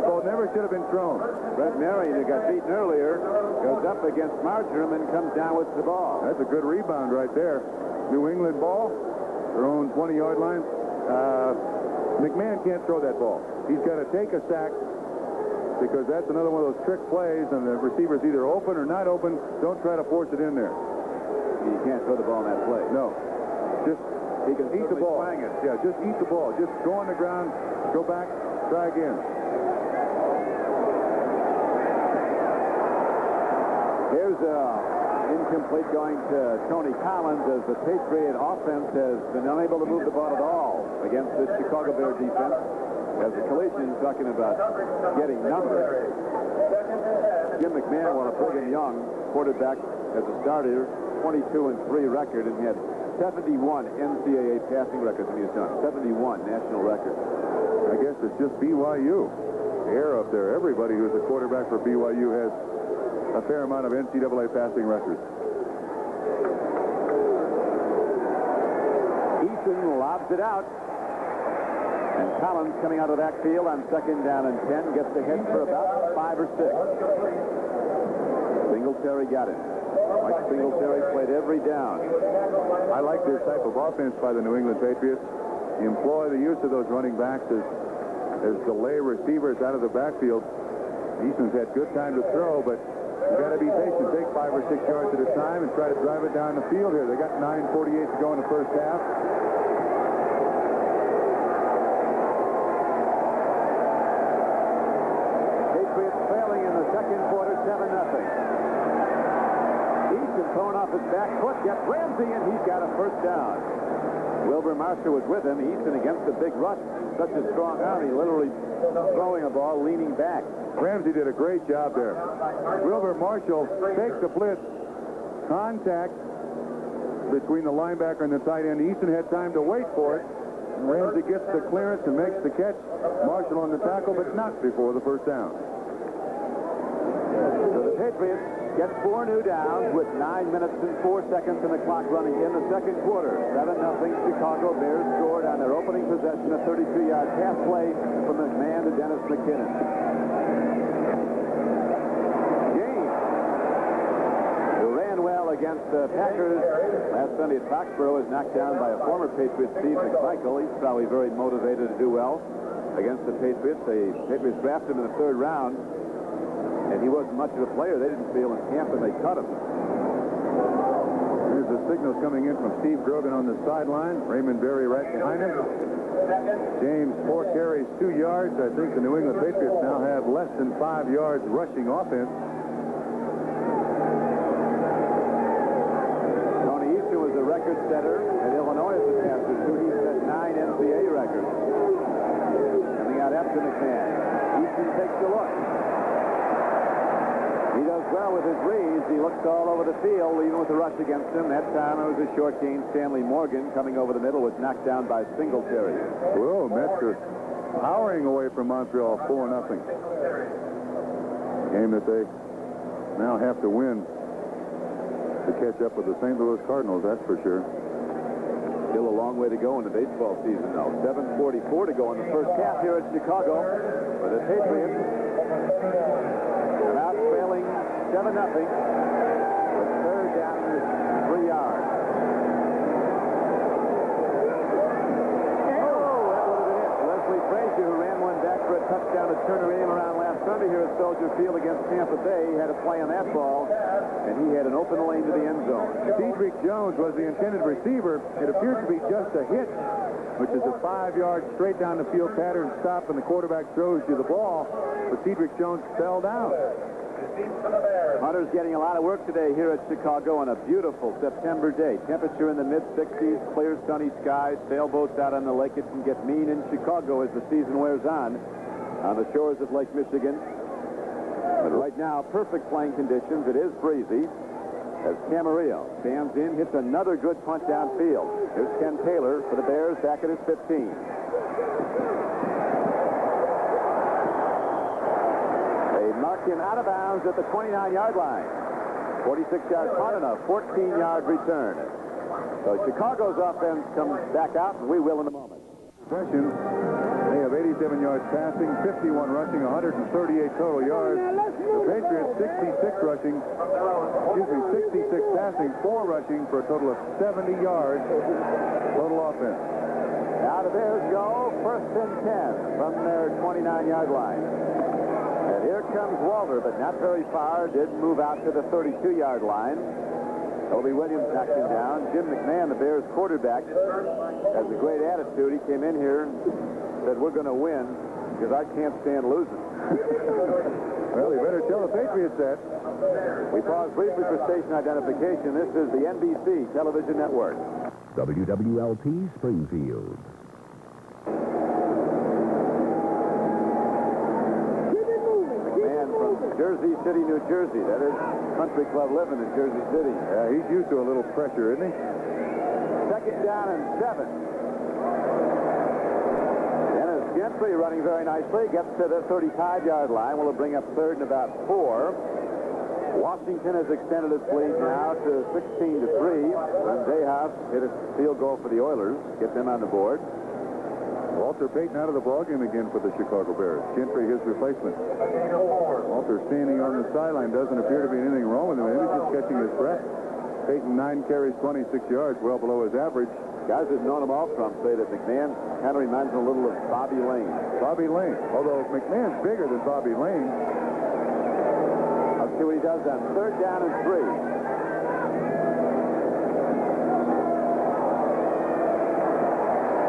So it never should have been thrown. Brett Marion, who got beaten earlier, goes up against Marjoram and comes down with the ball. That's a good rebound right there. New England ball, their own 20-yard line. McMahon can't throw that ball. He's got to take a sack, because that's another one of those trick plays, and the receiver's either open or not open. Don't try to force it in there. You can't throw the ball in that play. No. Just he can eat the ball. It. Yeah, just eat the ball. Just go on the ground, go back, try again. Here's an Incomplete, going to Tony Collins, as the Patriot offense has been unable to move the ball at all against this Chicago Bear defense. As the collision, talking about getting numbers. Jim McMahon won a Brigham Young quarterback as a starter, 22-3 record, and had 71 NCAA passing records when he was done. 71 national records. I guess it's just BYU. Air up there. Everybody who's a quarterback for BYU has a fair amount of NCAA passing records. Eason lobs it out. And Collins coming out of the backfield on 2nd down and 10, gets ahead for about 5 or 6. Singletary got it. Mike Singletary played every down. I like this type of offense by the New England Patriots. You employ the use of those running backs as delay receivers out of the backfield. Eason's had good time to throw, but you got to be patient. Take 5 or 6 yards at a time and try to drive it down the field here. They got 9:48 to go in the first half. Thrown off his back foot, gets Ramsey, and he's got a first down. Wilbur Marshall was with him. Easton against the big rush. Such a strong arm, he literally throwing a ball, leaning back. Ramsey did a great job there. Wilbur Marshall takes the blitz. Contact between the linebacker and the tight end. Easton had time to wait for it. And Ramsey gets the clearance and makes the catch. Marshall on the tackle, but not before the first down. So the Patriots get 4 new downs with 9 minutes and 4 seconds and the clock running in the second quarter. 7-0 Chicago Bears scored on their opening possession, a 32-yard pass play from McMahon to Dennis McKinnon. James, who ran well against the Packers last Sunday at Foxborough, is knocked down by a former Patriot, Steve McMichael. He's probably very motivated to do well against the Patriots. The Patriots drafted him in the 3rd round. And he wasn't much of a player. They didn't feel in camp, and they cut him. Here's the signals coming in from Steve Grogan on the sideline. Raymond Berry right behind him. James, 4 carries, 2 yards. I think the New England Patriots now have less than 5 yards rushing offense. Tony Easton was a record setter at Illinois as a passer, too. He set 9 NCAA records. Coming out after McMahon. Easton takes a look. He does well with his reads. He looks all over the field, even with the rush against him. That time it was a short gain. Stanley Morgan, coming over the middle, was knocked down by Singletary. Whoa, Mets are powering away from Montreal 4-0. Game that they now have to win to catch up with the St. Louis Cardinals, that's for sure. Still a long way to go in the baseball season, though. 7:44 to go in the first half here at Chicago for the Patriots. Out trailing 7-0 with 3rd down and 3 yards. Oh, that would have been it. Leslie Frazier, who ran one back for a touchdown to turn her around last Sunday here at Soldier Field against Tampa Bay, had a play on that ball, and he had an open lane to the end zone. Cedric Jones was the intended receiver. It appeared to be just a hit, which is a 5-yard straight down the field pattern stop, and the quarterback throws you the ball, but Cedric Jones fell down. Hunter's getting a lot of work today here at Chicago on a beautiful September day. Temperature in the mid-60s, clear sunny skies, sailboats out on the lake. It can get mean in Chicago as the season wears on the shores of Lake Michigan. But right now, perfect playing conditions. It is breezy as Camarillo stands in, hits another good punt downfield. Here's Ken Taylor for the Bears back at his 15. Marked him out of bounds at the 29-yard line. 46-yard punt and a 14-yard return. So Chicago's offense comes back out, and we will in a moment. Possession. They have 87 yards passing, 51 rushing, 138 total yards. The Patriots 66 rushing, 66 passing, 4 rushing for a total of 70 yards total offense. Now the Bears go 1st and 10 from their 29-yard line. And here comes Walter, but not very far. Did move out to the 32-yard line. Toby Williams knocked him down. Jim McMahon, the Bears quarterback, has a great attitude. He came in here and said, "We're going to win because I can't stand losing." Well, you better tell the Patriots that. We pause briefly for station identification. This is the NBC television network. WWLP Springfield. Man from Jersey City, New Jersey. That is country club living in Jersey City. Yeah, he's used to a little pressure, isn't he? Second down and 7. Dennis Gentry running very nicely. Gets to the 35-yard line. Will bring up third and about 4. Washington has extended its lead now to 16-3. Dayhouse hit a field goal for the Oilers. Get them on the board. Walter Payton out of the ballgame again for the Chicago Bears. Gentry, his replacement. Walter standing on the sideline. Doesn't appear to be anything wrong with him. Maybe just catching his breath. Payton 9 carries, 26 yards, well below his average. Guys who've known him all from say that McMahon kind of reminds him a little of Bobby Lane. Bobby Lane. Although McMahon's bigger than Bobby Lane. I'll see what he does on third down and 3.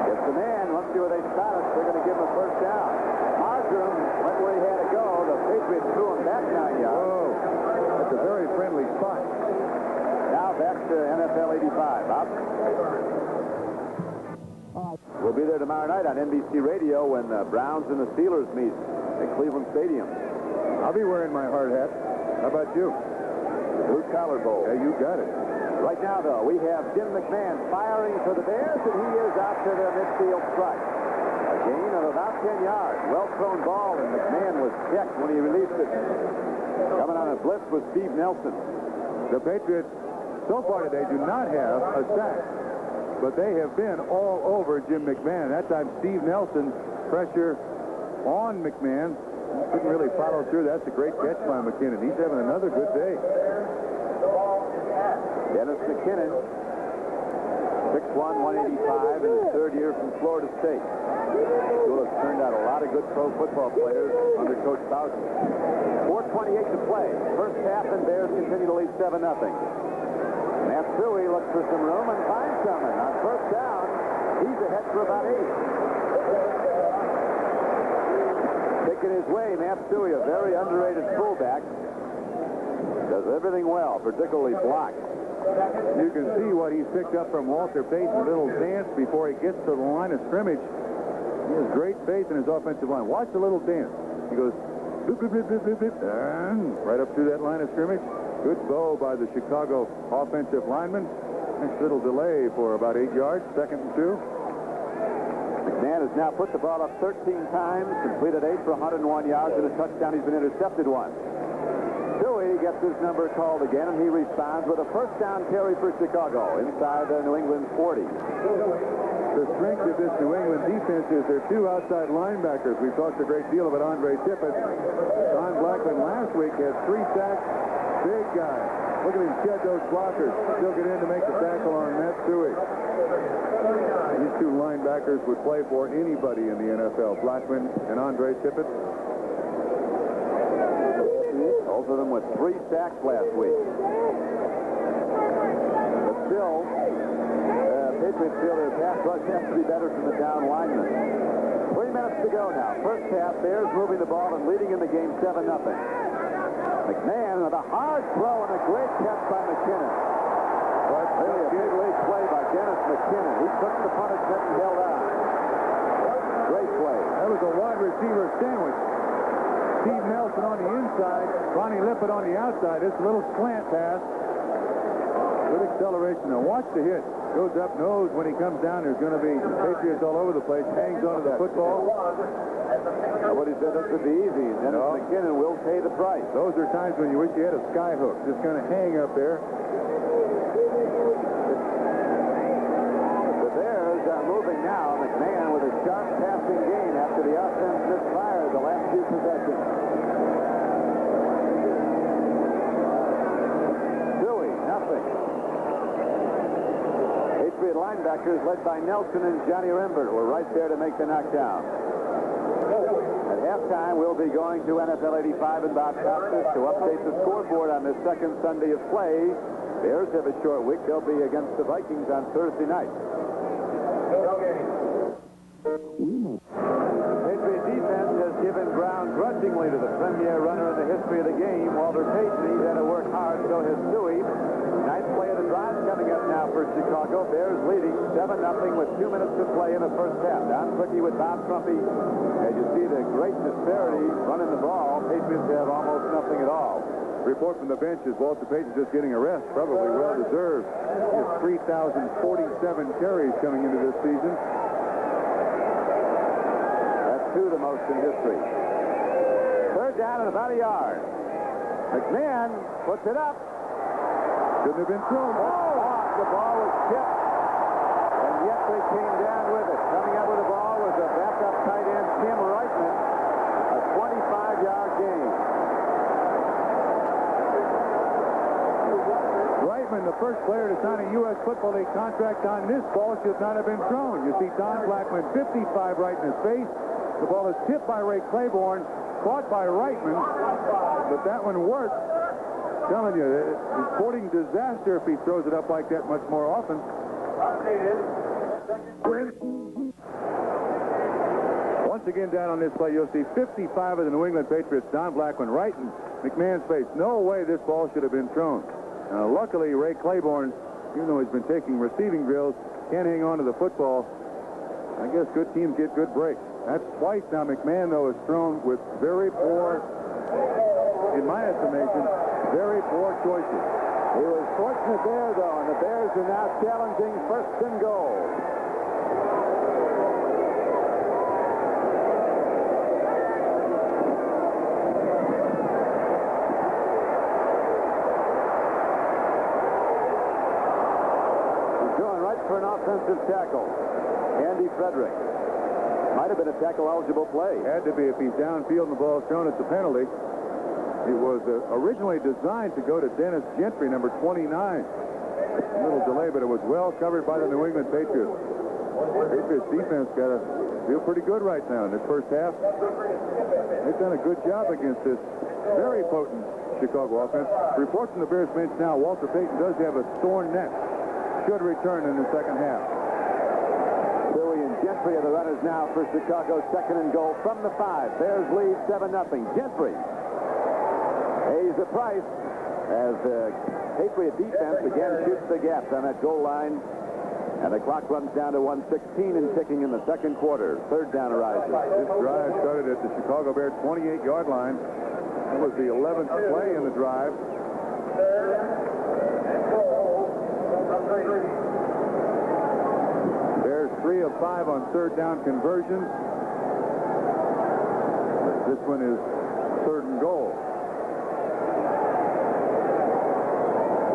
Gets the man. Let's see where they spot us. They're going to give him a first down. Marjoram went where he had to go. The Patriots threw him back 9 yards. Whoa. That's a very friendly spot. Now back to NFL 85. Bob? We'll be there tomorrow night on NBC Radio when the Browns and the Steelers meet at Cleveland Stadium. I'll be wearing my hard hat. How about you? The Blue Collar Bowl. Yeah, you got it. Right now, though, we have Jim McMahon firing for the Bears, and he is out to the midfield strike. A gain of about 10 yards. Well-thrown ball, and McMahon was checked when he released it. Coming on a blitz was Steve Nelson. The Patriots, so far today, do not have a sack. But they have been all over Jim McMahon. That time, Steve Nelson, pressure on McMahon. Couldn't really follow through. That's a great catch by McKinnon. He's having another good day. Dennis McKinnon, 6'1", 185, in his third year from Florida State. School has turned out a lot of good pro football players under Coach Bowden. 4:28 to play. First half, and Bears continue to lead 7-0. Matsui looks for some room and finds someone. On first down, he's ahead for about 8. Taking his way, Matsui, a very underrated fullback. Does everything well, particularly block. You can see what he's picked up from Walter Payton, a little dance before he gets to the line of scrimmage. He has great faith in his offensive line. Watch the little dance. He goes, bloop, bloop, bloop, bloop, bloop, bloop, and right up through that line of scrimmage. Good bow by the Chicago offensive lineman. Nice little delay for about 8 yards, 2nd and 2. McMahon has now put the ball up 13 times, completed 8 for 101 yards and a touchdown. He's been intercepted once. Dewey gets his number called again, and he responds with a first down carry for Chicago inside the New England 40. The strength of this New England defense is their 2 outside linebackers. We've talked a great deal about Andre Tippett. Don Blackman last week had 3 sacks. Big guy. Look at him shed those blockers. Still get in to make the tackle on Matsui. These 2 linebackers would play for anybody in the NFL. Blackman and Andre Tippett. Both of them with 3 sacks last week. But still, Patriots feel their pass rush has to be better from the down linemen. 3 minutes to go now. First half, Bears moving the ball and leading in the game 7-0. McMahon with a hard throw and a great catch by McKinnon. Really a big league play by Dennis McKinnon. He took the punishment and held on. Great play. That was a wide receiver sandwich. Steve Nelson on the inside, Ronnie Lippett on the outside. It's a little slant pass. Good acceleration. Now watch the hit. Goes up, knows when he comes down there's going to be Patriots all over the place. Hangs onto the football. Nobody said this would be easy. Dennis McKinnon will pay the price. Those are times when you wish you had a sky hook. Just kind of hang up there. The Bears are moving now. McMahon with a sharp passing game after the offense misfired the last 2 possessions. Dewey, nothing. Patriot linebackers led by Nelson and Johnny Rembert were right there to make the knockdown. At halftime, we'll be going to NFL 85 and Bob Costas to update the scoreboard on this second Sunday of play. Bears have a short week. They'll be against the Vikings on Thursday night. The Patriot defense has given ground grudgingly to the premier runner in the history of the game. Walter Payton, he's had to work hard, so has Dewey. Ninth play of the drive coming up now for Chicago. Bears leading 7-0 with 2 minutes to play in the first half. Don Cookie with Bob Trumpy. As you see the great disparity running the ball, Patriots have almost nothing at all. Report from the bench is Walter Payton just getting a rest, probably well-deserved. He has 3,047 carries coming into this season. That's 2 the most in history. Third down and about a yard. McMahon puts it up. Shouldn't have been thrown. The ball was tipped, and yet they came down with it. Coming up with the ball was a backup tight end, Tim Reitman, a 25-yard gain. Reitman, the first player to sign a U.S. Football League contract on this ball, should not have been thrown. You see Don Blackman, 55, right in his face. The ball is tipped by Ray Claiborne, caught by Reitman, but that one worked. Telling you, it's sporting disaster if he throws it up like that much more often. Once again, down on this play, you'll see 55 of the New England Patriots. Don Blackman right in McMahon's face. No way this ball should have been thrown. Luckily, Ray Claiborne, even though he's been taking receiving drills, can't hang on to the football. I guess good teams get good breaks. That's twice now. McMahon, though, is thrown with very poor, in my estimation, very poor choices. He was fortunate there, though, and the Bears are now challenging first and goal. He's going right for an offensive tackle. Andy Frederick. Might have been a tackle-eligible play. Had to be if he's downfield and the ball is thrown. It's a penalty. It was originally designed to go to Dennis Gentry, number 29. A little delay, but it was well covered by the New England Patriots. Patriots defense got to feel pretty good right now in this first half. They've done a good job against this very potent Chicago offense. Report from the Bears bench now, Walter Payton does have a torn neck. Should return in the second half. Dewey and Gentry are the runners now for Chicago. Second and goal from the 5. Bears lead 7-0. Gentry pays the price as the Patriot defense again shoots the gaps on that goal line. And the clock runs down to 1:16 and ticking in the second quarter. Third down arises. This drive started at the Chicago Bears 28-yard line. That was the 11th play in the drive. Bears 3 of 5 on third down conversions. This one is third and goal.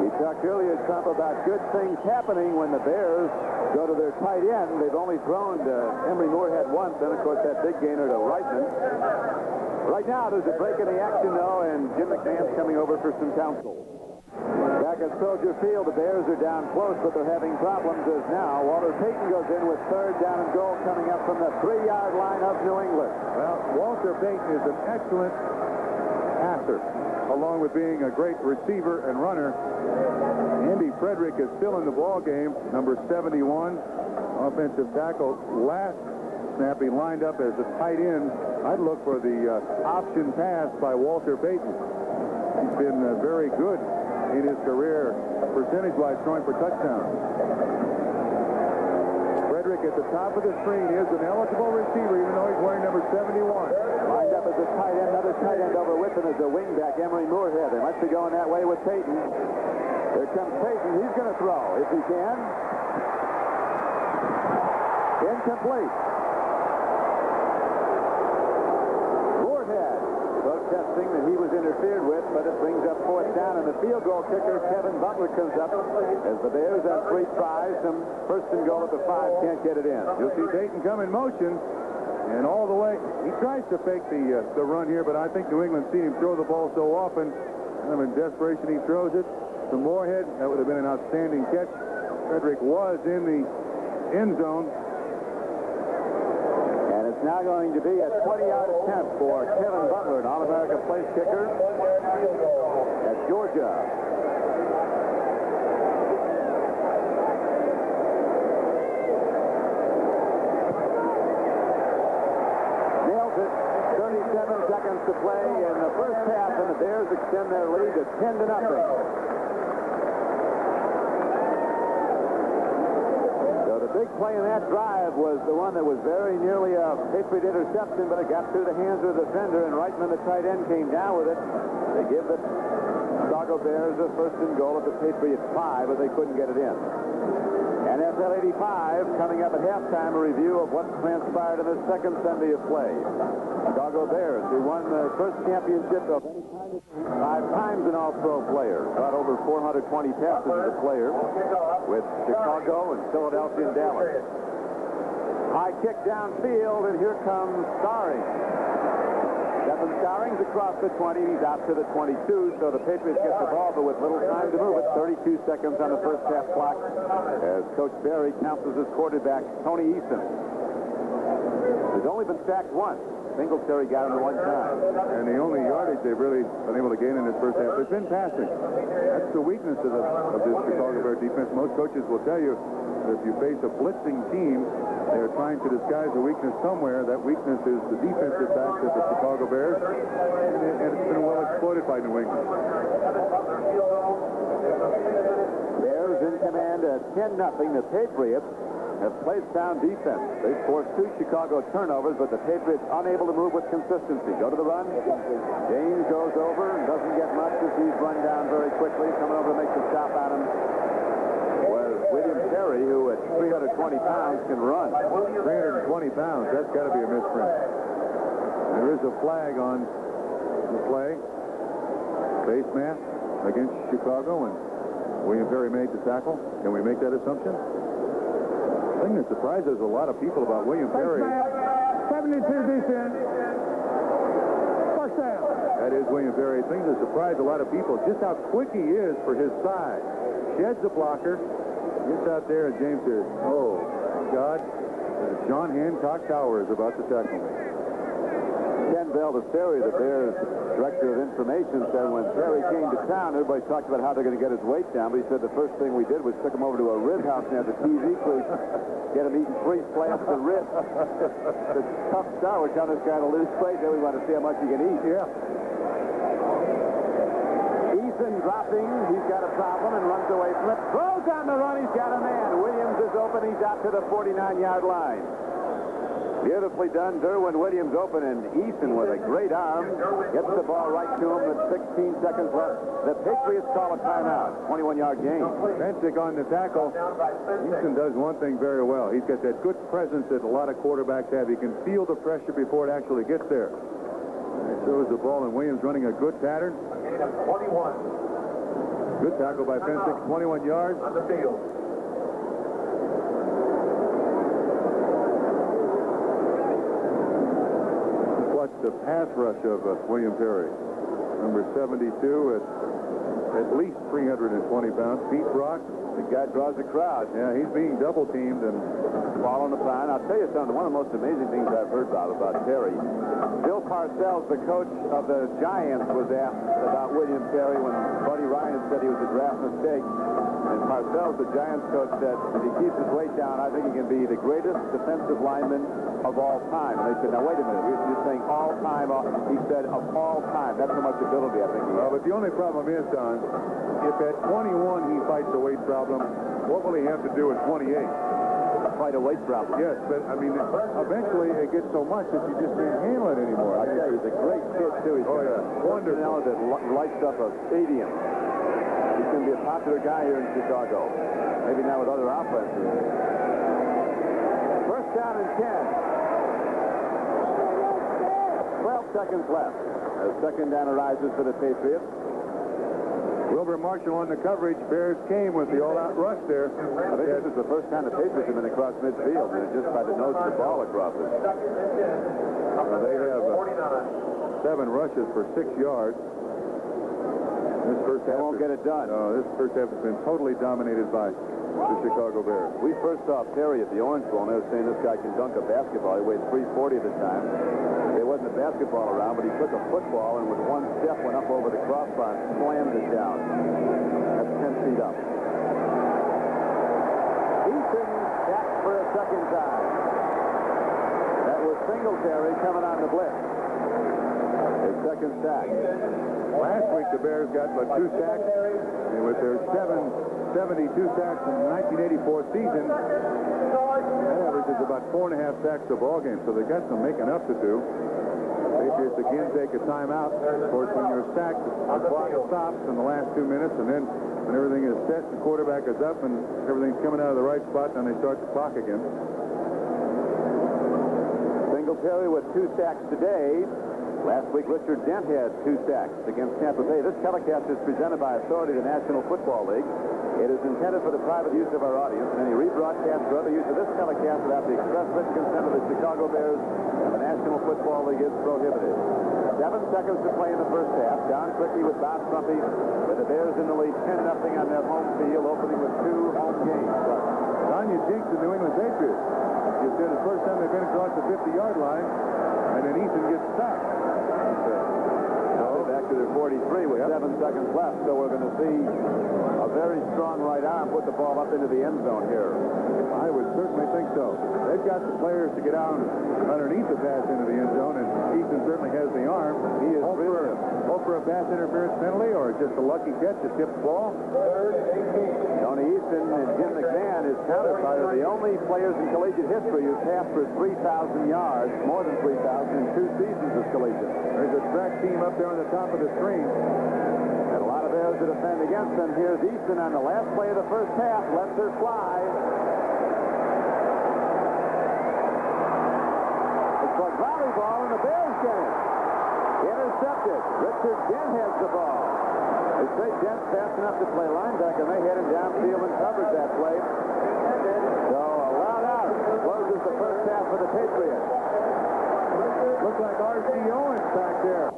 We talked earlier, Trump, about good things happening when the Bears go to their tight end. They've only thrown to Emory Moorhead once, and of course that big gainer to Reitman. Right now there's a break in the action, though, and Jim McMahon's coming over for some counsel. Back at Soldier Field, the Bears are down close, but they're having problems as now Walter Payton goes in with third down and goal coming up from the 3-yard line of New England. Well, Walter Payton is an excellent passer, along with being a great receiver and runner. Andy Frederick is still in the ball game, number 71, offensive tackle. Last snap, he lined up as a tight end. I'd look for the option pass by Walter Payton. He's been very good in his career, percentage-wise, throwing for touchdowns. Frederick at the top of the screen is an eligible receiver, even though he's wearing number 71. Lined up as a tight end, another tight end over with him as a wingback, Emory Moorhead. They must be going that way with Payton. Here comes Payton. He's going to throw if he can. Incomplete. Moorhead protesting that he was interfered with, but it brings up fourth down, and the field goal kicker, Kevin Butler, comes up as the Bears have 3 tries. Some first and goal at the 5, can't get it in. You'll see Payton come in motion, and all the way, he tries to fake the run here, but I think New England's seen him throw the ball so often, kind of in desperation, he throws it to Moorhead. That would have been an outstanding catch. Frederick was in the end zone. It's now going to be a 20-yard attempt for Kevin Butler, an All-America place kicker at Georgia. Nails it. 37 seconds to play in the first half, and the Bears extend their lead to 10-0. So the big play in that drive was the one that was very nearly a Patriot interception, but it got through the hands of the defender, and Reitman, the tight end, came down with it. They give the Chicago Bears a first and goal at the Patriots 5, but they couldn't get it in. NFL 85 coming up at halftime, a review of what transpired in the second Sunday of play. Chicago Bears, who won the first championship of any kind of 5 times an all-pro player, got over 420 passes as a player with Chicago and Philadelphia and Dallas. High kick downfield, and here comes Starring. Stephen Starring's across the 20. He's out to the 22, so the Patriots get the ball, but with little time to move it. 32 seconds on the first half clock as Coach Barry counts as his quarterback, Tony Eason. He's only been sacked once. Singletary got him the one time. And the only yardage they've really been able to gain in this first half has been passing. That's the weakness of this Chicago Bear defense. Most coaches will tell you that if you face a blitzing team, they're trying to disguise a weakness somewhere. That weakness is the defensive backs of the Chicago Bears, and it's been well exploited by New England. Bears in command at 10-0. The Patriots have played sound defense. They've forced 2 Chicago turnovers, but the Patriots unable to move with consistency. Go to the run. James goes over and doesn't get much as he's run down very quickly. Coming over to make the stop at him was William Terry, who at 320 pounds can run. 320 pounds. That's got to be a misprint. There is a flag on the play. Face mask against Chicago, and William Terry made the tackle. Can we make that assumption? The thing that surprises a lot of people about William Terry. 72 defense. First down. That is William Terry. Things that surprise a lot of people, just how quick he is for his size. Sheds the blocker, gets out there, and James says, oh, God, John Hancock Tower is about to tackle me. Ken Baldessari, the Bears director of information, said when Terry came to town, everybody talked about how they're going to get his weight down, but he said the first thing we did was took him over to a rib house near the TV crew, get him eating 3 slabs of ribs. The tough star was telling this guy to lose weight, then we want to see how much he can eat. Yeah. Eason dropping, he's got a problem and runs away from it. Throws on the run, he's got a man. Williams is open, he's out to the 49-yard line. Beautifully done. Derwin Williams open, and Eason with a great arm gets the ball right to him with 16 seconds left. The Patriots call a timeout. 21-yard gain. Fensick on the tackle. Eason does one thing very well. He's got that good presence that a lot of quarterbacks have. He can feel the pressure before it actually gets there. There shows the ball, and Williams running a good pattern. 21. Good tackle by Fensick. 21 yards. On the field. Watch the pass rush of William Terry. Number 72 at least 320 pounds. Pete Brock. The guy draws the crowd. Yeah, he's being double teamed and Ball on the pine. I'll tell you something. One of the most amazing things I've heard about Terry. Bill Parcells, the coach of the Giants, was asked about William Terry when Buddy Ryan had said he was a draft mistake. And Parcells, the Giants coach, said if he keeps his weight down, I think he can be the greatest defensive lineman of all time. And they said, now wait a minute, you're saying all time. He said of all time. That's how much ability I think he has. but the only problem is, Don, if at 21 he fights a weight problem, what will he have to do at 28? Fight a weight problem. Yes, but I mean, eventually it gets so much that you just can't handle it anymore. I tell you, he's a great kid too. He's wonderful. Now that lights up a stadium. He's going to be a popular guy here in Chicago. Maybe now with other offenses. First down and 10. 12 seconds left. As second down arises for the Patriots. Wilbur Marshall on the coverage. Bears came with the all-out rush there. I think this is the first time the Patriots have been across midfield. And just by the nose of the ball across it. They have 7 rushes for 6 yards. This first half won't get it done. This first half has been totally dominated by the Chicago Bears. We first saw Terry at the Orange Bowl, and they were saying this guy can dunk a basketball. He weighed 340 at the time. There wasn't a basketball around, but he took a football and with one step went up over the crossbar and slammed it down. That's 10 feet up. Eason back for a second time. That was Singletary coming on the blitz. His second sack. Last week, the Bears got but 2 sacks, and with their 72 sacks in the 1984 season, that averages about 4.5 sacks a ball game, so they got some making up to do. Patriots again take a timeout. Of course, when you're sacked, the clock stops in the last 2 minutes, and then when everything is set, the quarterback is up, and everything's coming out of the right spot, then they start the clock again. Singletary with 2 sacks today. Last week, Richard Dent had 2 sacks against Tampa Bay. This telecast is presented by authority of the National Football League. It is intended for the private use of our audience, and any rebroadcast or other use of this telecast without the express written consent of the Chicago Bears and the National Football League is prohibited. 7 seconds to play in the first half. Don Criqui with Bob Trumpy, with the Bears in the lead 10-0 on their home field, opening with 2 home games. Don, you jinxed the New England Patriots. You said the first time they've been across the 50-yard line, and then Eason gets stopped. Now they're back to their 43 with 7 seconds left, so we're going to see a very strong right arm put the ball up into the end zone here. I would certainly think so. They've got the players to get out underneath the pass into the end zone, and Eason certainly has the arm. He is hope for a pass interference penalty or just a lucky catch to tip the ball. Tony Eason and Jim McMahon, his counterpart, are the only players in collegiate history who've passed for 3,000 yards, more than 3,000 in 2 seasons of collegiate. There's a track team up there on the top of the screen. And a lot of Bears to defend against them. Here's Eason on the last play of the first half. Lets her fly. It's like volleyball, and the Bears get it. Intercepted. Richard Dent has the ball. They say Dent's fast enough to play linebacker, and they had him downfield and covered that play. So a lot out. Closes the first half for the Patriots. Looks like R.C. Owens back there.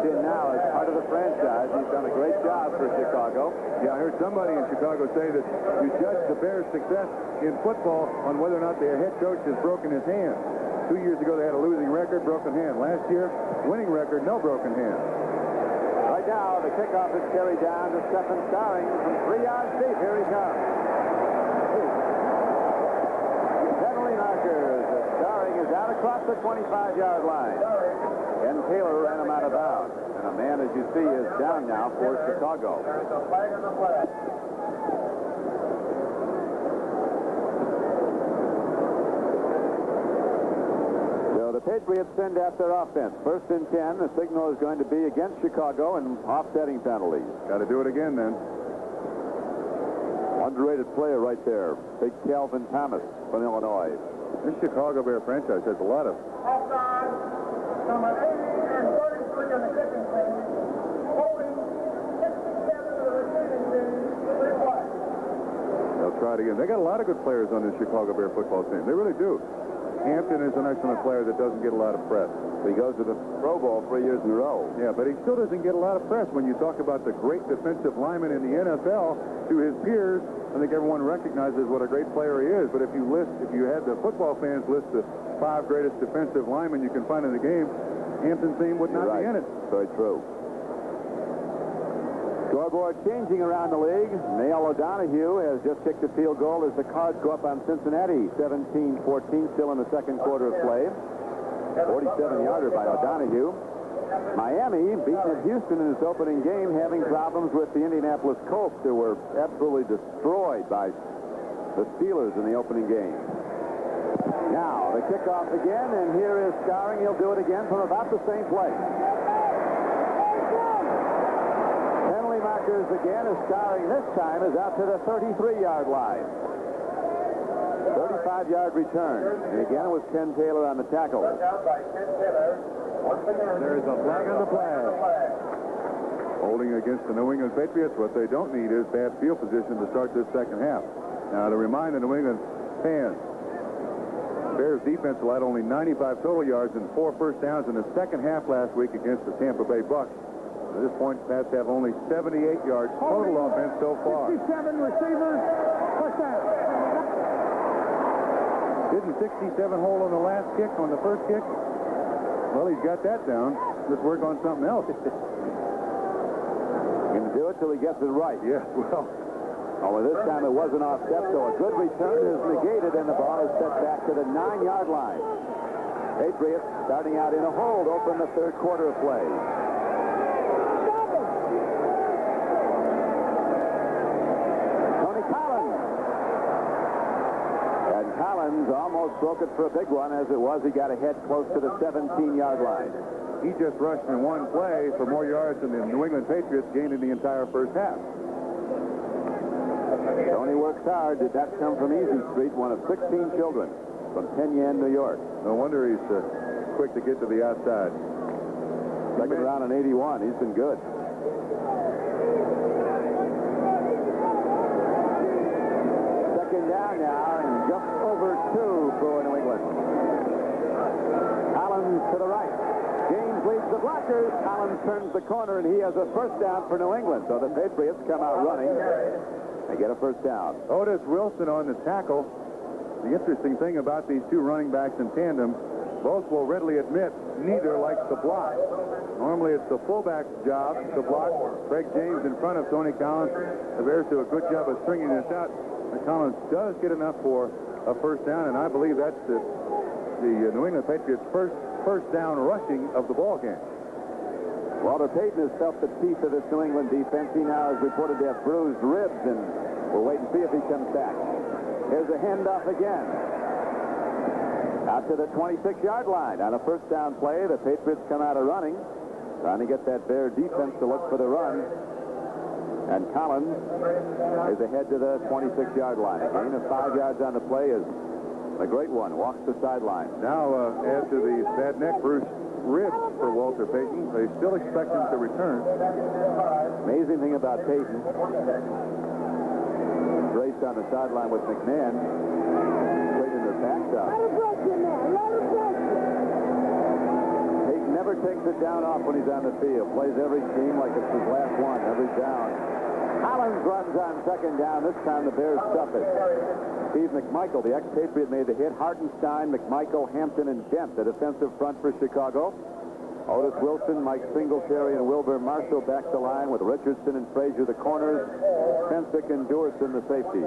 In now as part of the franchise. He's done a great job for Chicago. Yeah, I heard somebody in Chicago say that you judge the Bears' success in football on whether or not their head coach has broken his hand. 2 years ago, they had a losing record, broken hand. Last year, winning record, no broken hand. Right now, the kickoff is carried down to Stephen Starring from 3 yards deep. Here he comes. Penalty markers. Starring is out across the 25-yard line. Ken Taylor ran him out of bounds. And a man, as you see, is down now for Chicago. There's a flag on the flag. So the Patriots send out their offense. 1st and 10. The signal is going to be against Chicago and offsetting penalties. Got to do it again then. Underrated player right there. Big Calvin Thomas from Illinois. This Chicago Bear franchise has a lot of Offside. Number 80 and 33 on the kicking team. Holding 67 of the receiving team. 3 flags. They'll try it again. They got a lot of good players on this Chicago Bear football team. They really do. Hampton is an excellent player that doesn't get a lot of press. He goes to the Pro Bowl 3 years in a row. Yeah, but he still doesn't get a lot of press when you talk about the great defensive lineman in the NFL to his peers. I think everyone recognizes what a great player he is. But if you had the football fans list the 5 greatest defensive linemen you can find in the game, Hampton's name would not be in it. Very true. Scoreboard changing around the league. Neil O'Donohue has just kicked a field goal as the Cards go up on Cincinnati. 17-14 still in the second quarter of play. 47-yarder by O'Donohue. Miami beaten at Houston in its opening game, having problems with the Indianapolis Colts, who were absolutely destroyed by the Steelers in the opening game. Now the kickoff again, and here is Starring. He'll do it again from about the same place. Penalty markers again as Starring this time is out to the 33-yard line. 35-yard return. And again it was Ken Taylor on the tackle. There is a flag on the flag. Holding against the New England Patriots. What they don't need is bad field position to start this second half. Now, to remind the New England fans, Bears defense allowed only 95 total yards and 4 first downs in the second half last week against the Tampa Bay Bucks. At this point, Pats have only 78 yards total offense so far. 67 receivers. First down. Didn't 67 hold on the last kick, on the first kick? Well, he's got that down. Let's work on something else. He can do it till he gets it right. Yeah, well. Only this time it wasn't offset, so a good return is negated, and the ball is set back to the 9-yard line. Patriots starting out in a hold, open the third quarter of play. Tony Collins. And Collins almost broke it for a big one. As it was, he got ahead close to the 17-yard line. He just rushed in one play for more yards than the New England Patriots gained in the entire first half. Tony works hard. Did that come from Easy Street, one of 16 children from Penn, New York. No wonder he's quick to get to the outside. Second round in 81. He's been good. Second down now, and just over 2 for New England. Collins to the right. James leads the blockers. Collins turns the corner, and he has a first down for New England. So the Patriots come out running. They get a first down. Otis Wilson on the tackle. The interesting thing about these two running backs in tandem, both will readily admit neither likes to block. Normally it's the fullback's job to block. Craig James in front of Tony Collins. The Bears do a good job of stringing this out. And Collins does get enough for a first down, and I believe that's the New England Patriots' first down rushing of the ball game. Walter Payton has felt the teeth of this New England defense. He now is reported to have bruised ribs, and we'll wait and see if he comes back. Here's a handoff again. Out to the 26-yard line. On a first down play, the Patriots come out of running, trying to get that Bear defense to look for the run. And Collins is ahead to the 26-yard line. A gain of 5 yards on the play is a great one. Walks the sideline. Now, add to the bad neck bruised ribs for Walter Payton. They still expect him to return. Amazing thing about Payton. Raced on the sideline with McMahon. Straight in the backstop. Payton never takes it down off when he's on the field. Plays every team like it's his last one, every down. Collins runs on second down. This time the Bears stuff it. Steve McMichael, the ex-Patriot, made the hit. Hartenstein, McMichael, Hampton, and Dent, the defensive front for Chicago. Otis Wilson, Mike Singletary, and Wilbur Marshall back the line with Richardson and Frazier the corners. Fensick and Durson the safety.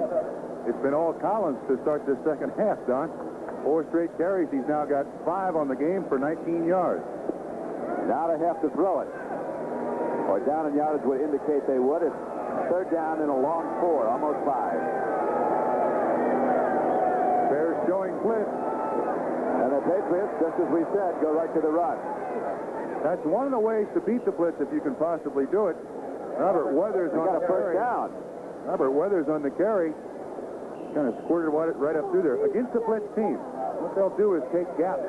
It's been all Collins to start this second half, Don. 4 straight carries. He's now got 5 on the game for 19 yards. Now they have to throw it. Or down in yardage would indicate they would. It's third down in a long 4, almost 5. Bears showing blitz. And the Patriots, just as we said, go right to the run. That's one of the ways to beat the blitz if you can possibly do it. Robert Weathers on got the a first carry. down. Robert Weathers on the carry. Kind of squirted right up through there. Against the blitz team, what they'll do is take gaps,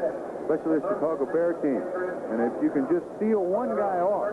especially the Chicago Bear team. And if you can just steal one guy off,